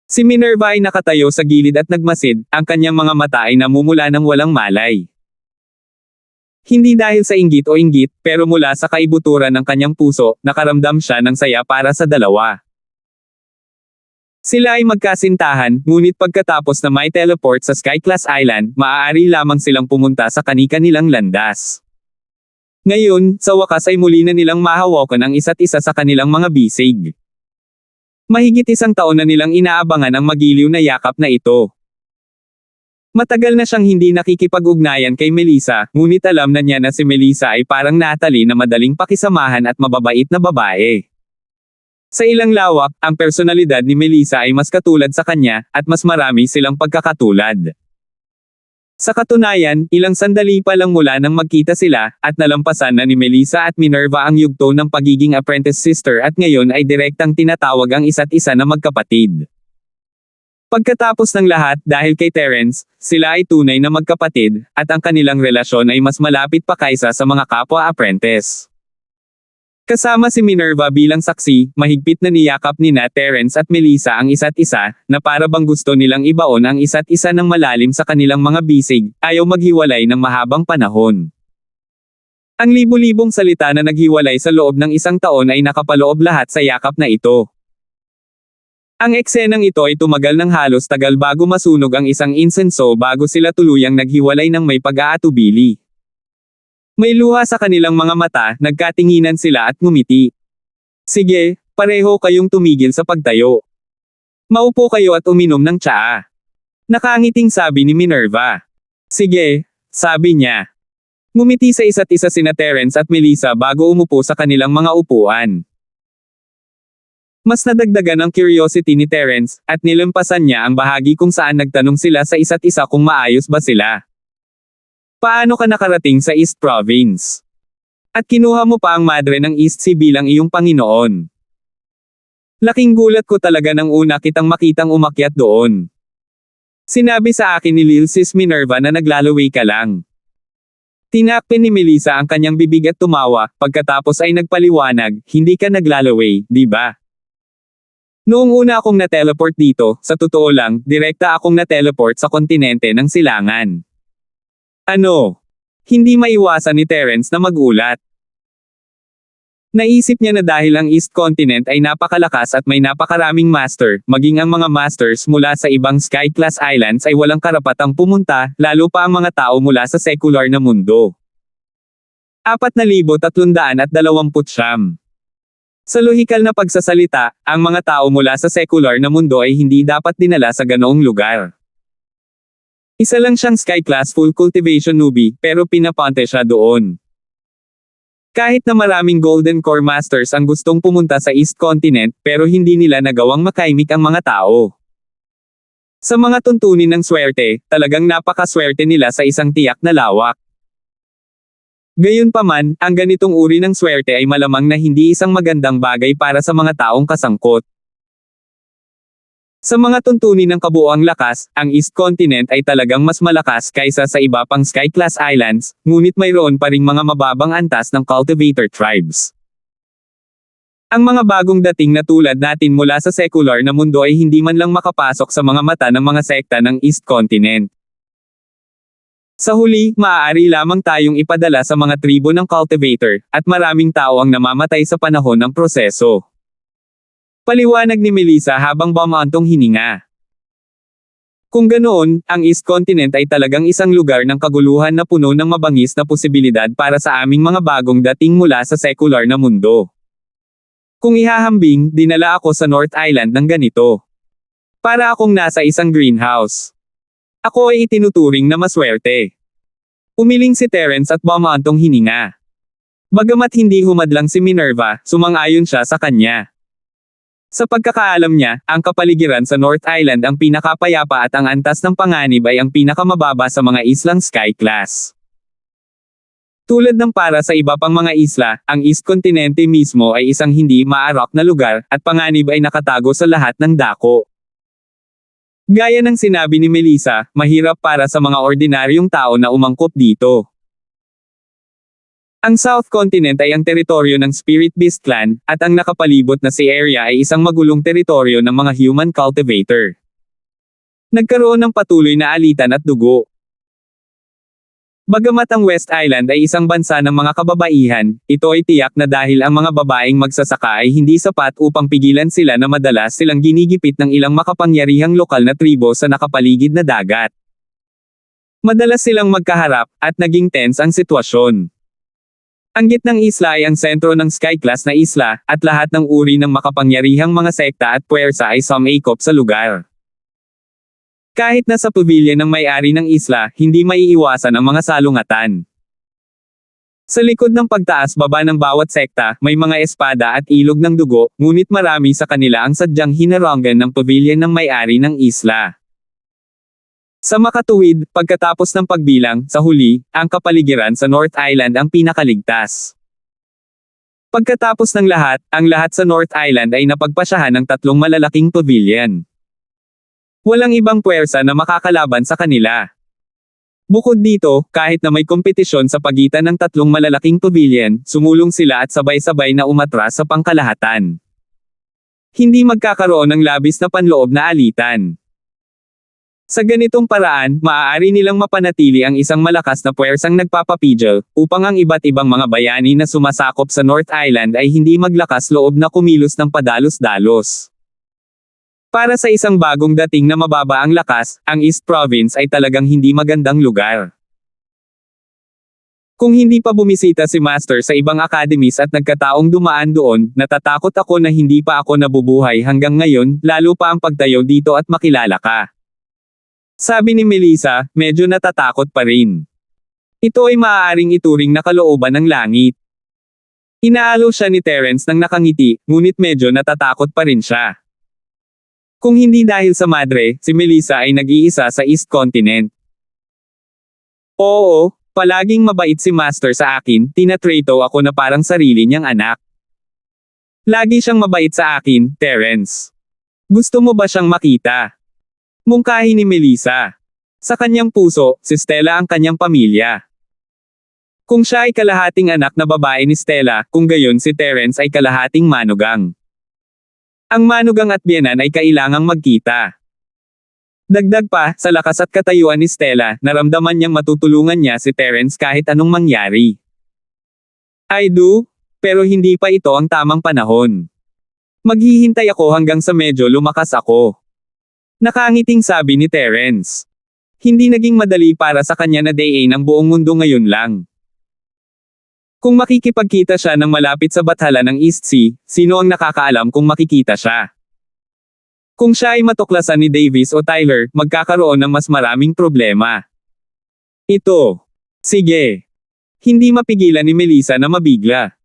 Si Minerva ay nakatayo sa gilid at nagmasid, ang kanyang mga mata ay namumula ng walang malay. Hindi dahil sa inggit o inggit, pero mula sa kaibuturan ng kanyang puso, nakaramdam siya ng saya para sa dalawa. Sila ay magkasintahan, ngunit pagkatapos na may teleport sa Sky-class Island, maaari lamang silang pumunta sa kani-kanilang landas. Ngayon, sa wakas ay muli na nilang mahawakan ang isa't isa sa kanilang mga bisig. Mahigit 1 taon na nilang inaabangan ang magiliw na yakap na ito. Matagal na siyang hindi nakikipag-ugnayan kay Melissa, ngunit alam na niya na si Melissa ay parang Natalie na madaling pakisamahan at mababait na babae. Sa ilang lawak, ang personalidad ni Melissa ay mas katulad sa kanya, at mas marami silang pagkakatulad. Sa katunayan, ilang sandali pa lang mula nang magkita sila, at nalampasan na ni Melissa at Minerva ang yugto ng pagiging apprentice sister at ngayon ay direktang tinatawag ang isa't isa na magkapatid. Pagkatapos ng lahat, dahil kay Terence, sila ay tunay na magkapatid, at ang kanilang relasyon ay mas malapit pa kaysa sa mga kapwa-apprentice. Kasama si Minerva bilang saksi, mahigpit na niyakap nina Terence at Melissa ang isa't isa, na para bang gusto nilang ibaon ang isa't isa ng malalim sa kanilang mga bisig, ayaw maghiwalay ng mahabang panahon. Ang libu-libong salita na naghiwalay sa loob ng isang taon ay nakapaloob lahat sa yakap na ito. Ang eksenang ito ay tumagal ng halos tagal bago masunog ang isang insenso bago sila tuluyang naghiwalay ng may pag-aatubili. May luha sa kanilang mga mata, nagkatinginan sila at ngumiti. Sige, pareho kayong tumigil sa pagtayo. Maupo kayo at uminom ng tsaa. Nakangiting sabi ni Minerva. Sige, sabi niya. Ngumiti sa isa't isa sina Terence at Melissa bago umupo sa kanilang mga upuan. Mas nadagdagan ang curiosity ni Terence, at nilampasan niya ang bahagi kung saan nagtanong sila sa isa't isa kung maayos ba sila. Paano ka nakarating sa East Province? At kinuha mo pa ang madre ng East Sea bilang iyong Panginoon. Laking gulat ko talaga nang una kitang makitang umakyat doon. Sinabi sa akin ni Lil Sis Minerva na naglalaway ka lang. Tinakpin ni Melissa ang kanyang bibig at tumawa, pagkatapos ay nagpaliwanag, hindi ka naglalaway, di ba? Noong una akong na-teleport dito, sa totoo lang, direkta akong na-teleport sa kontinente ng Silangan. Ano? Hindi maiwasan ni Terence na magulat. Naisip niya na dahil ang East Continent ay napakalakas at may napakaraming master, maging ang mga masters mula sa ibang Sky-class islands ay walang karapatang pumunta, lalo pa ang mga tao mula sa secular na mundo. 4,329. Sa lohikal na pagsasalita, ang mga tao mula sa secular na mundo ay hindi dapat dinala sa ganoong lugar. Isa lang siyang Sky-class full cultivation newbie, pero pinapunte siya doon. Kahit na maraming Golden Core Masters ang gustong pumunta sa East Continent, pero hindi nila nagawang makaimik ang mga tao. Sa mga tuntunin ng swerte, talagang napakaswerte nila sa isang tiyak na lawak. Gayunpaman, ang ganitong uri ng swerte ay malamang na hindi isang magandang bagay para sa mga taong kasangkot. Sa mga tuntunin ng kabuoang lakas, ang East Continent ay talagang mas malakas kaysa sa iba pang Sky-class islands, ngunit mayroon pa ring mga mababang antas ng cultivator tribes. Ang mga bagong dating na tulad natin mula sa secular na mundo ay hindi man lang makapasok sa mga mata ng mga sekta ng East Continent. Sa huli, maaari lamang tayong ipadala sa mga tribo ng cultivator, at maraming tao ang namamatay sa panahon ng proseso. Paliwanag ni Melissa habang bumantong hininga. Kung ganoon, ang East Continent ay talagang isang lugar ng kaguluhan na puno ng mabangis na posibilidad para sa aming mga bagong dating mula sa secular na mundo. Kung ihahambing, dinala ako sa North Island ng ganito. Para akong nasa isang greenhouse. Ako ay itinuturing na maswerte. Umiling si Terence at bumantong hininga. Bagamat hindi humadlang si Minerva, sumang-ayon siya sa kanya. Sa pagkakaalam niya, ang kapaligiran sa North Island ang pinakapayapa at ang antas ng panganib ay ang pinakamababa sa mga islang Sky-class. Tulad ng para sa iba pang mga isla, ang East Continente mismo ay isang hindi maarak na lugar, at panganib ay nakatago sa lahat ng dako. Gaya ng sinabi ni Melissa, mahirap para sa mga ordinaryong tao na umangkop dito. Ang South Continent ay ang teritoryo ng Spirit Beast Clan, at ang nakapalibot na sea area ay isang magulong teritoryo ng mga human cultivator. Nagkaroon ng patuloy na alitan at dugo. Bagamat ang West Island ay isang bansa ng mga kababaihan, ito ay tiyak na dahil ang mga babaeng magsasaka ay hindi sapat upang pigilan sila na madalas silang ginigipit ng ilang makapangyarihang lokal na tribo sa nakapaligid na dagat. Madalas silang magkaharap, at naging tense ang sitwasyon. Ang gitnang isla ay ang sentro ng Sky-class na isla, at lahat ng uri ng makapangyarihang mga sekta at puwersa ay sumaikop sa lugar. Kahit na sa pavilion ng may-ari ng isla, hindi maiiwasan ang mga salungatan. Sa likod ng pagtaas-baba ng bawat sekta, may mga espada at ilog ng dugo, ngunit marami sa kanila ang sadyang hinarangan ng pavilion ng may-ari ng isla. Sa makatuwid, pagkatapos ng pagbilang, sa huli, ang kapaligiran sa North Island ang pinakaligtas. Pagkatapos ng lahat, ang lahat sa North Island ay napagpasyahan ng 3 malalaking pavilion. Walang ibang puwersa na makakalaban sa kanila. Bukod dito, kahit na may kompetisyon sa pagitan ng 3 malalaking pavilion, sumulong sila at sabay-sabay na umatras sa pangkalahatan. Hindi magkakaroon ng labis na panloob na alitan. Sa ganitong paraan, maaari nilang mapanatili ang isang malakas na puwersang nagpapapigil, upang ang iba't ibang mga bayani na sumasakop sa North Island ay hindi maglakas loob na kumilos ng padalos-dalos. Para sa isang bagong dating na mababa ang lakas, ang East Province ay talagang hindi magandang lugar. Kung hindi pa bumisita si Master sa ibang academies at nagkataong dumaan doon, natatakot ako na hindi pa ako nabubuhay hanggang ngayon, lalo pa ang pagtayo dito at makilala ka. Sabi ni Melissa, medyo natatakot pa rin. Ito ay maaaring ituring na kalooban ng langit. Inaalo siya ni Terence nang nakangiti, ngunit medyo natatakot pa rin siya. Kung hindi dahil sa madre, si Melissa ay nag-iisa sa East Continent. Oo, palaging mabait si Master sa akin, tinatrato ako na parang sarili niyang anak. Lagi siyang mabait sa akin, Terence. Gusto mo ba siyang makita? Mungkahi ni Melissa. Sa kanyang puso, si Stella ang kanyang pamilya. Kung siya ay kalahating anak na babae ni Stella, kung gayon si Terence ay kalahating manugang. Ang manugang at biyenan ay kailangang magkita. Dagdag pa, sa lakas at katayuan ni Stella, naramdaman niyang matutulungan niya si Terence kahit anong mangyari. I do, pero hindi pa ito ang tamang panahon. Maghihintay ako hanggang sa medyo lumakas ako. Nakangiting sabi ni Terence. Hindi naging madali para sa kanya na day ng buong mundo ngayon lang. Kung makikipagkita siya ng malapit sa bathala ng East Sea, sino ang nakakaalam kung makikita siya? Kung siya ay matuklasan ni Davis o Tyler, magkakaroon ng mas maraming problema. Ito. Sige. Hindi mapigilan ni Melissa na mabigla.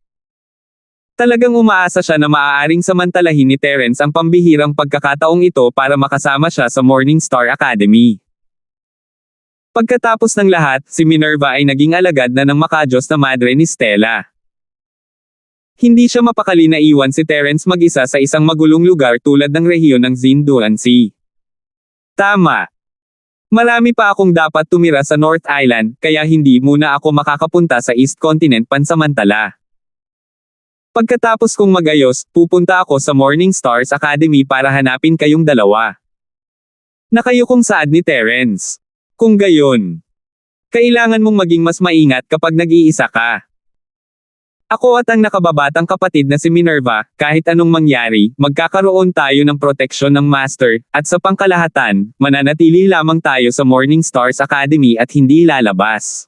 Talagang umaasa siya na maaaring samantalahin ni Terence ang pambihirang pagkakataong ito para makasama siya sa Morning Star Academy. Pagkatapos ng lahat, si Minerva ay naging alagad na ng makajos na madre ni Stella. Hindi siya mapakali na iwan si Terence mag-isa sa isang magulong lugar tulad ng rehiyon ng Zinduan Sea. Tama. Marami pa akong dapat tumira sa North Island, kaya hindi muna ako makakapunta sa East Continent pansamantala. Pagkatapos kong magayos, pupunta ako sa Morning Stars Academy para hanapin kayong dalawa. Nakayukong saad ni Terence. Kung gayon, kailangan mong maging mas maingat kapag nag-iisa ka. Ako at ang nakababatang kapatid na si Minerva, kahit anong mangyari, magkakaroon tayo ng proteksyon ng Master, at sa pangkalahatan, mananatili lamang tayo sa Morning Stars Academy at hindi lalabas.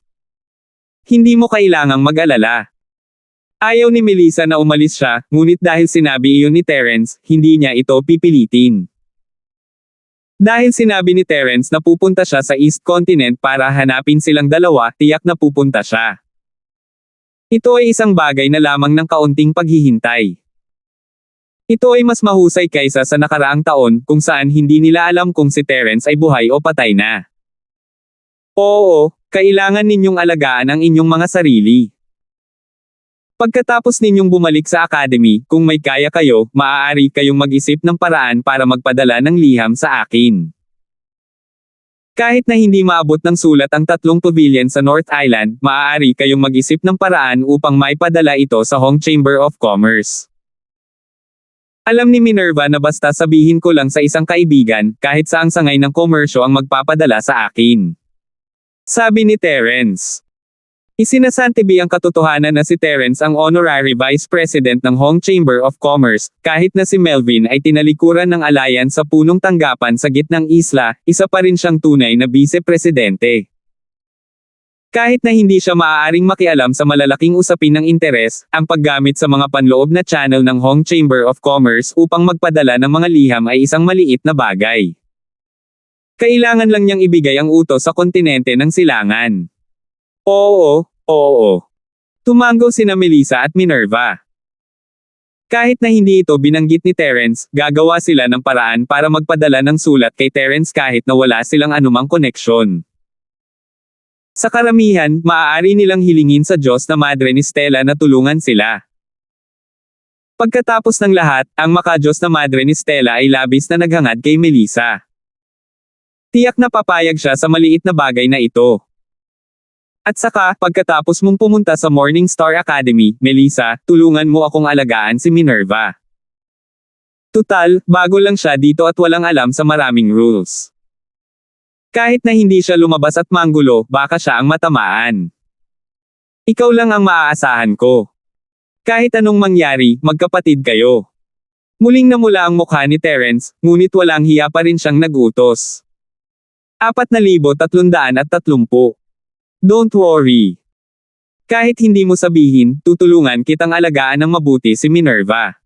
Hindi mo kailangang mag-alala. Ayaw ni Melissa na umalis siya, ngunit dahil sinabi iyon ni Terence, hindi niya ito pipilitin. Dahil sinabi ni Terence na pupunta siya sa East Continent para hanapin silang dalawa, tiyak na pupunta siya. Ito ay isang bagay na lamang ng kaunting paghihintay. Ito ay mas mahusay kaysa sa nakaraang taon, kung saan hindi nila alam kung si Terence ay buhay o patay na. Oo, kailangan ninyong alagaan ang inyong mga sarili. Pagkatapos ninyong bumalik sa academy, kung may kaya kayo, maaari kayong mag-isip ng paraan para magpadala ng liham sa akin. Kahit na hindi maabot ng sulat ang 3 pavilion sa North Island, maaari kayong mag-isip ng paraan upang maipadala ito sa Hong Chamber of Commerce. Alam ni Minerva na basta sabihin ko lang sa isang kaibigan, kahit saang sangay ng komersyo ang magpapadala sa akin. Sabi ni Terence. Isinasantabi ang katotohanan na si Terence ang Honorary Vice President ng Hong Chamber of Commerce, kahit na si Melvin ay tinalikuran ng alliance sa punong tanggapan sa gitnang isla, isa pa rin siyang tunay na Vice-Presidente. Kahit na hindi siya maaaring makialam sa malalaking usapin ng interes, ang paggamit sa mga panloob na channel ng Hong Chamber of Commerce upang magpadala ng mga liham ay isang maliit na bagay. Kailangan lang niyang ibigay ang utos sa kontinente ng silangan. Oo. Tumango sina Melissa at Minerva. Kahit na hindi ito binanggit ni Terence, gagawa sila ng paraan para magpadala ng sulat kay Terence kahit na wala silang anumang koneksyon. Sa karamihan, maaari nilang hilingin sa Diyos na Madre ni Stella na tulungan sila. Pagkatapos ng lahat, ang maka-Diyos na Madre ni Stella ay labis na naghangad kay Melissa. Tiyak na papayag siya sa maliit na bagay na ito. At saka, pagkatapos mong pumunta sa Morning Star Academy, Melissa, tulungan mo akong alagaan si Minerva. Tutal, bago lang siya dito at walang alam sa maraming rules. Kahit na hindi siya lumabas at manggulo, baka siya ang matamaan. Ikaw lang ang maaasahan ko. Kahit anong mangyari, magkapatid kayo. Muling namula ang mukha ni Terence, ngunit walang hiya pa rin siyang nag-utos. 4,330. Don't worry. Kahit hindi mo sabihin, tutulungan kitang alagaan ng mabuti si Minerva.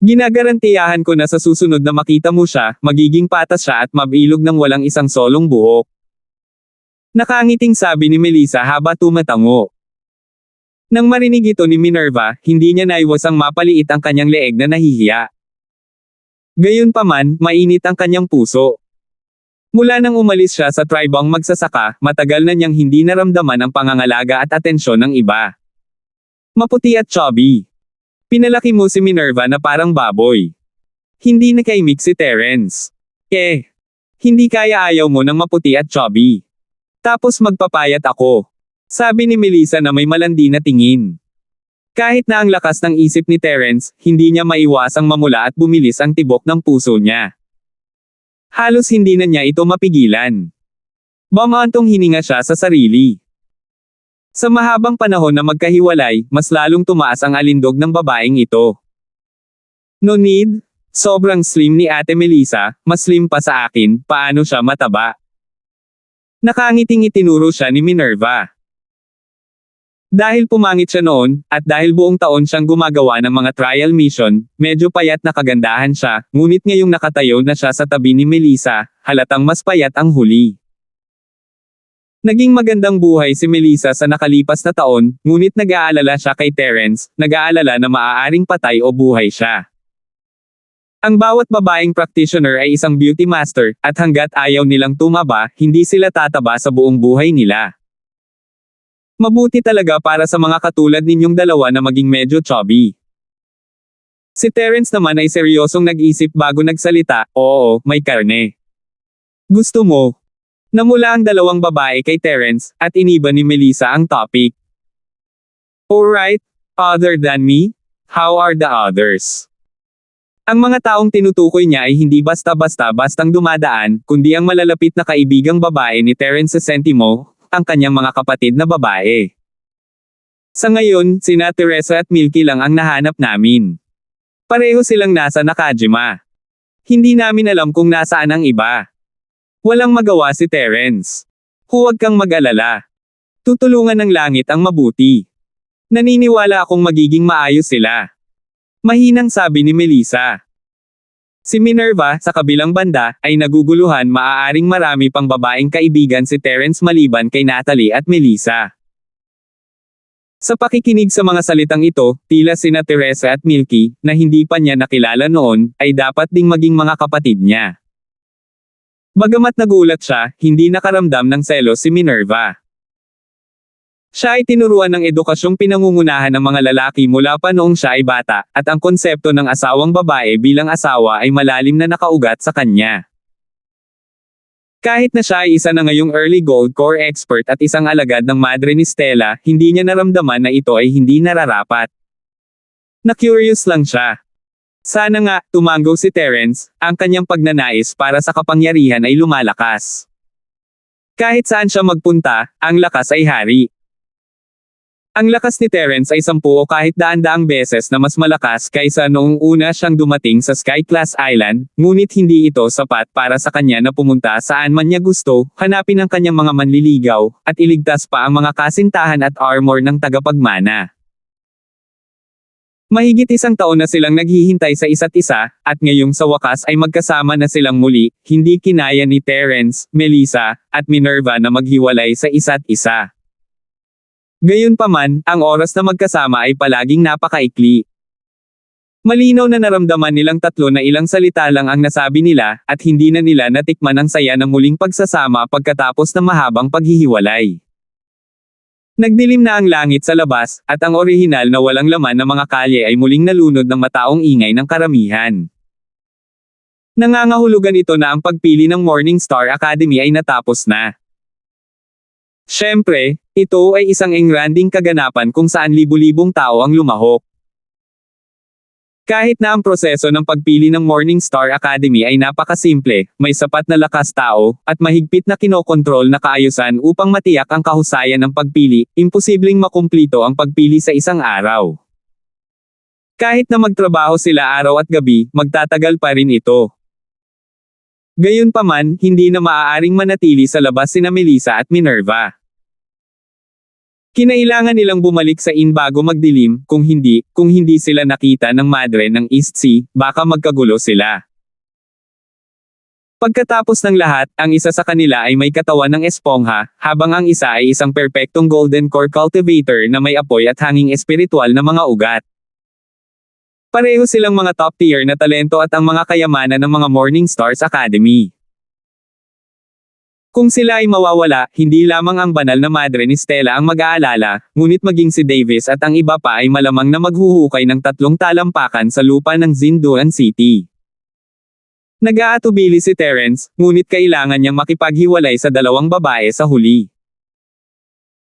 Ginagarantiyahan ko na sa susunod na makita mo siya, magiging patas siya at mabilog ng walang isang solong buhok. Nakangiting sabi ni Melissa habang tumatango. Nang marinig ito ni Minerva, hindi niya naiwasang mapaliit ang kanyang leeg na nahihiya. Gayunpaman, mainit ang kanyang puso. Mula nang umalis siya sa tribang magsasaka, matagal na niyang hindi naramdaman ang pangangalaga at atensyon ng iba. Maputi at chubby. Pinalaki mo si Minerva na parang baboy. Hindi nakaimik si Terence. Hindi kaya ayaw mo ng maputi at chubby. Tapos magpapayat ako. Sabi ni Melissa na may malandi na tingin. Kahit na ang lakas ng isip ni Terence, hindi niya maiwasang mamula at bumilis ang tibok ng puso niya. Halos hindi na niya ito mapigilan. Bamantong hininga siya sa sarili. Sa mahabang panahon na magkahiwalay, mas lalong tumaas ang alindog ng babaeng ito. No need, sobrang slim ni Ate Melissa, mas slim pa sa akin, paano siya mataba? Nakangiting itinuro siya ni Minerva. Dahil pumangit siya noon, at dahil buong taon siyang gumagawa ng mga trial mission, medyo payat na kagandahan siya, ngunit ngayong nakatayo na siya sa tabi ni Melissa, halatang mas payat ang huli. Naging magandang buhay si Melissa sa nakalipas na taon, ngunit nag-aalala siya kay Terence, nag-aalala na maaaring patay o buhay siya. Ang bawat babaeng practitioner ay isang beauty master, at hanggat ayaw nilang tumaba, hindi sila tataba sa buong buhay nila. Mabuti talaga para sa mga katulad ninyong dalawa na maging medyo chubby. Si Terence naman ay seryosong nag-isip bago nagsalita, oo, may karne. Gusto mo? Namula ang dalawang babae kay Terence, at iniba ni Melissa ang topic. Alright, other than me, how are the others? Ang mga taong tinutukoy niya ay hindi basta-bastang dumadaan, kundi ang malalapit na kaibigang babae ni Terence Sentimo, ang kanyang mga kapatid na babae. Sa ngayon, sina Teresa at Milky lang ang nahanap namin. Pareho silang nasa Nakajima. Hindi namin alam kung nasaan ang iba. Walang magawa si Terence. Huwag kang mag-alala. Tutulungan ng langit ang mabuti. Naniniwala akong magiging maayos sila. Mahinang sabi ni Melissa. Si Minerva, sa kabilang banda, ay naguguluhan maaaring marami pang babaeng kaibigan si Terence maliban kay Natalie at Melissa. Sa pakikinig sa mga salitang ito, tila sina Teresa at Milky, na hindi pa niya nakilala noon, ay dapat ding maging mga kapatid niya. Bagamat nagulat siya, hindi nakaramdam ng selos si Minerva. Siya ay tinuruan ng edukasyong pinangungunahan ng mga lalaki mula pa noong siya ay bata, at ang konsepto ng asawang babae bilang asawa ay malalim na nakaugat sa kanya. Kahit na siya ay isa na ngayong early gold core expert at isang alagad ng madre ni Stella, hindi niya naramdaman na ito ay hindi nararapat. Na-curious lang siya. Sana nga, tumango si Terence, ang kanyang pagnanais para sa kapangyarihan ay lumalakas. Kahit saan siya magpunta, ang lakas ay hari. Ang lakas ni Terence ay 10 o kahit daan-daang beses na mas malakas kaysa noong una siyang dumating sa Sky Class Island, ngunit hindi ito sapat para sa kanya na pumunta saan man niya gusto, hanapin ang kanyang mga manliligaw, at iligtas pa ang mga kasintahan at armor ng tagapagmana. Mahigit 1 taon na silang naghihintay sa isa't isa, at ngayong sa wakas ay magkasama na silang muli, hindi kinaya ni Terence, Melissa, at Minerva na maghiwalay sa isa't isa. Gayunpaman, ang oras na magkasama ay palaging napakaikli. Malinaw na naramdaman nilang tatlo na ilang salita lang ang nasabi nila, at hindi na nila natikman ang saya ng muling pagsasama pagkatapos ng mahabang paghihiwalay. Nagdilim na ang langit sa labas, at ang orihinal na walang laman na mga kalye ay muling nalunod ng mataong ingay ng karamihan. Nangangahulugan ito na ang pagpili ng Morning Star Academy ay natapos na. Siyempre, ito ay isang engranding kaganapan kung saan libu-libong tao ang lumahok. Kahit na ang proseso ng pagpili ng Morning Star Academy ay napakasimple, may sapat na lakas tao, at mahigpit na kinokontrol na kaayusan upang matiyak ang kahusayan ng pagpili, imposibleng makumplito ang pagpili sa isang araw. Kahit na magtrabaho sila araw at gabi, magtatagal pa rin ito. Gayunpaman, hindi na maaaring manatili sa labas sina Melissa at Minerva. Kinailangan nilang bumalik sa inn bago magdilim, kung hindi sila nakita ng madre ng East Sea, baka magkagulo sila. Pagkatapos ng lahat, ang isa sa kanila ay may katawan ng espongha, habang ang isa ay isang perpektong golden core cultivator na may apoy at hanging espiritual na mga ugat. Pareho silang mga top tier na talento at ang mga kayamanan ng mga Morning Stars Academy. Kung sila ay mawawala, hindi lamang ang banal na madre ni Stella ang mag-aalala, ngunit maging si Davis at ang iba pa ay malamang na maghuhukay ng 3 talampakan sa lupa ng Zinduan City. Nag-aatubili si Terence, ngunit kailangan niyang makipaghiwalay sa 2 babae sa huli.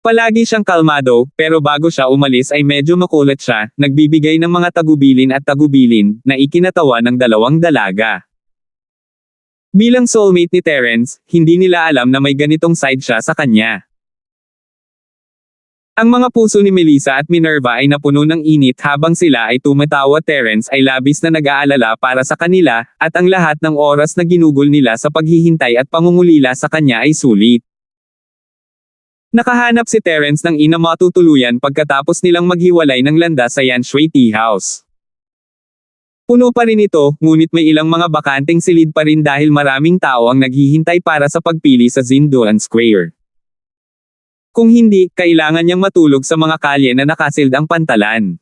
Palagi siyang kalmado, pero bago siya umalis ay medyo makulit siya, nagbibigay ng mga tagubilin at tagubilin, na ikinatawa ng 2 dalaga. Bilang soulmate ni Terence, hindi nila alam na may ganitong side siya sa kanya. Ang mga puso ni Melissa at Minerva ay napuno ng init habang sila ay tumatawa. Terence ay labis na nag-aalala para sa kanila, at ang lahat ng oras na ginugol nila sa paghihintay at pangungulila sa kanya ay sulit. Nakahanap si Terence ng ina matutuluyan pagkatapos nilang maghiwalay ng landas sa Yanshui Tea House. Puno pa rin ito, ngunit may ilang mga bakanteng silid pa rin dahil maraming tao ang naghihintay para sa pagpili sa Zinduan Square. Kung hindi, kailangan niyang matulog sa mga kalye na nakasild ang pantalan.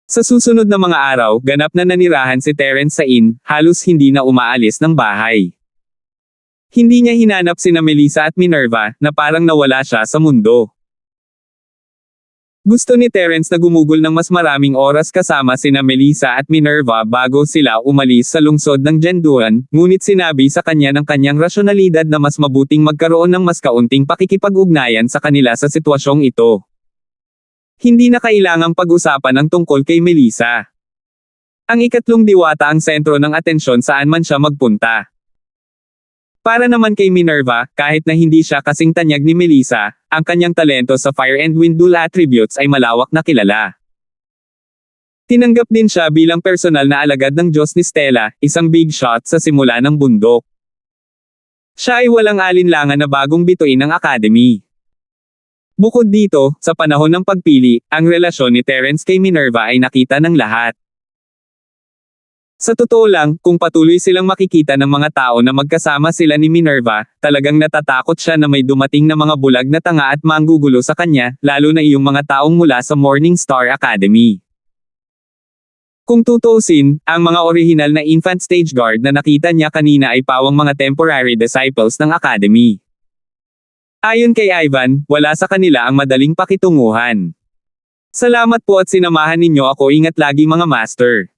Sa susunod na mga araw, ganap na nanirahan si Terence sa inn, halos hindi na umaalis ng bahay. Hindi niya hinanap sina Melissa at Minerva, na parang nawala siya sa mundo. Gusto ni Terence na gumugol ng mas maraming oras kasama sina Melissa at Minerva bago sila umalis sa lungsod ng Zinduan, ngunit sinabi sa kanya ng kanyang rasyonalidad na mas mabuting magkaroon ng mas kaunting pakikipag-ugnayan sa kanila sa sitwasyong ito. Hindi na kailangang pag-usapan ang tungkol kay Melissa. Ang ikatlong diwata ang sentro ng atensyon saan man siya magpunta. Para naman kay Minerva, kahit na hindi siya kasing tanyag ni Melissa, ang kanyang talento sa fire and wind dual attributes ay malawak na kilala. Tinanggap din siya bilang personal na alagad ng Diyos ni Stella, isang big shot sa simula ng bundok. Siya ay walang alinlangan na bagong bituin ng Academy. Bukod dito, sa panahon ng pagpili, ang relasyon ni Terence kay Minerva ay nakita ng lahat. Sa totoo lang, kung patuloy silang makikita ng mga tao na magkasama sila ni Minerva, talagang natatakot siya na may dumating na mga bulag na tanga at manggugulo sa kanya, lalo na iyong mga taong mula sa Morning Star Academy. Kung tutuusin, ang mga orihinal na infant stage guard na nakita niya kanina ay pawang mga temporary disciples ng Academy. Ayon kay Ivan, wala sa kanila ang madaling pakitunguhan. Salamat po at sinamahan ninyo ako. Ingat lagi mga master.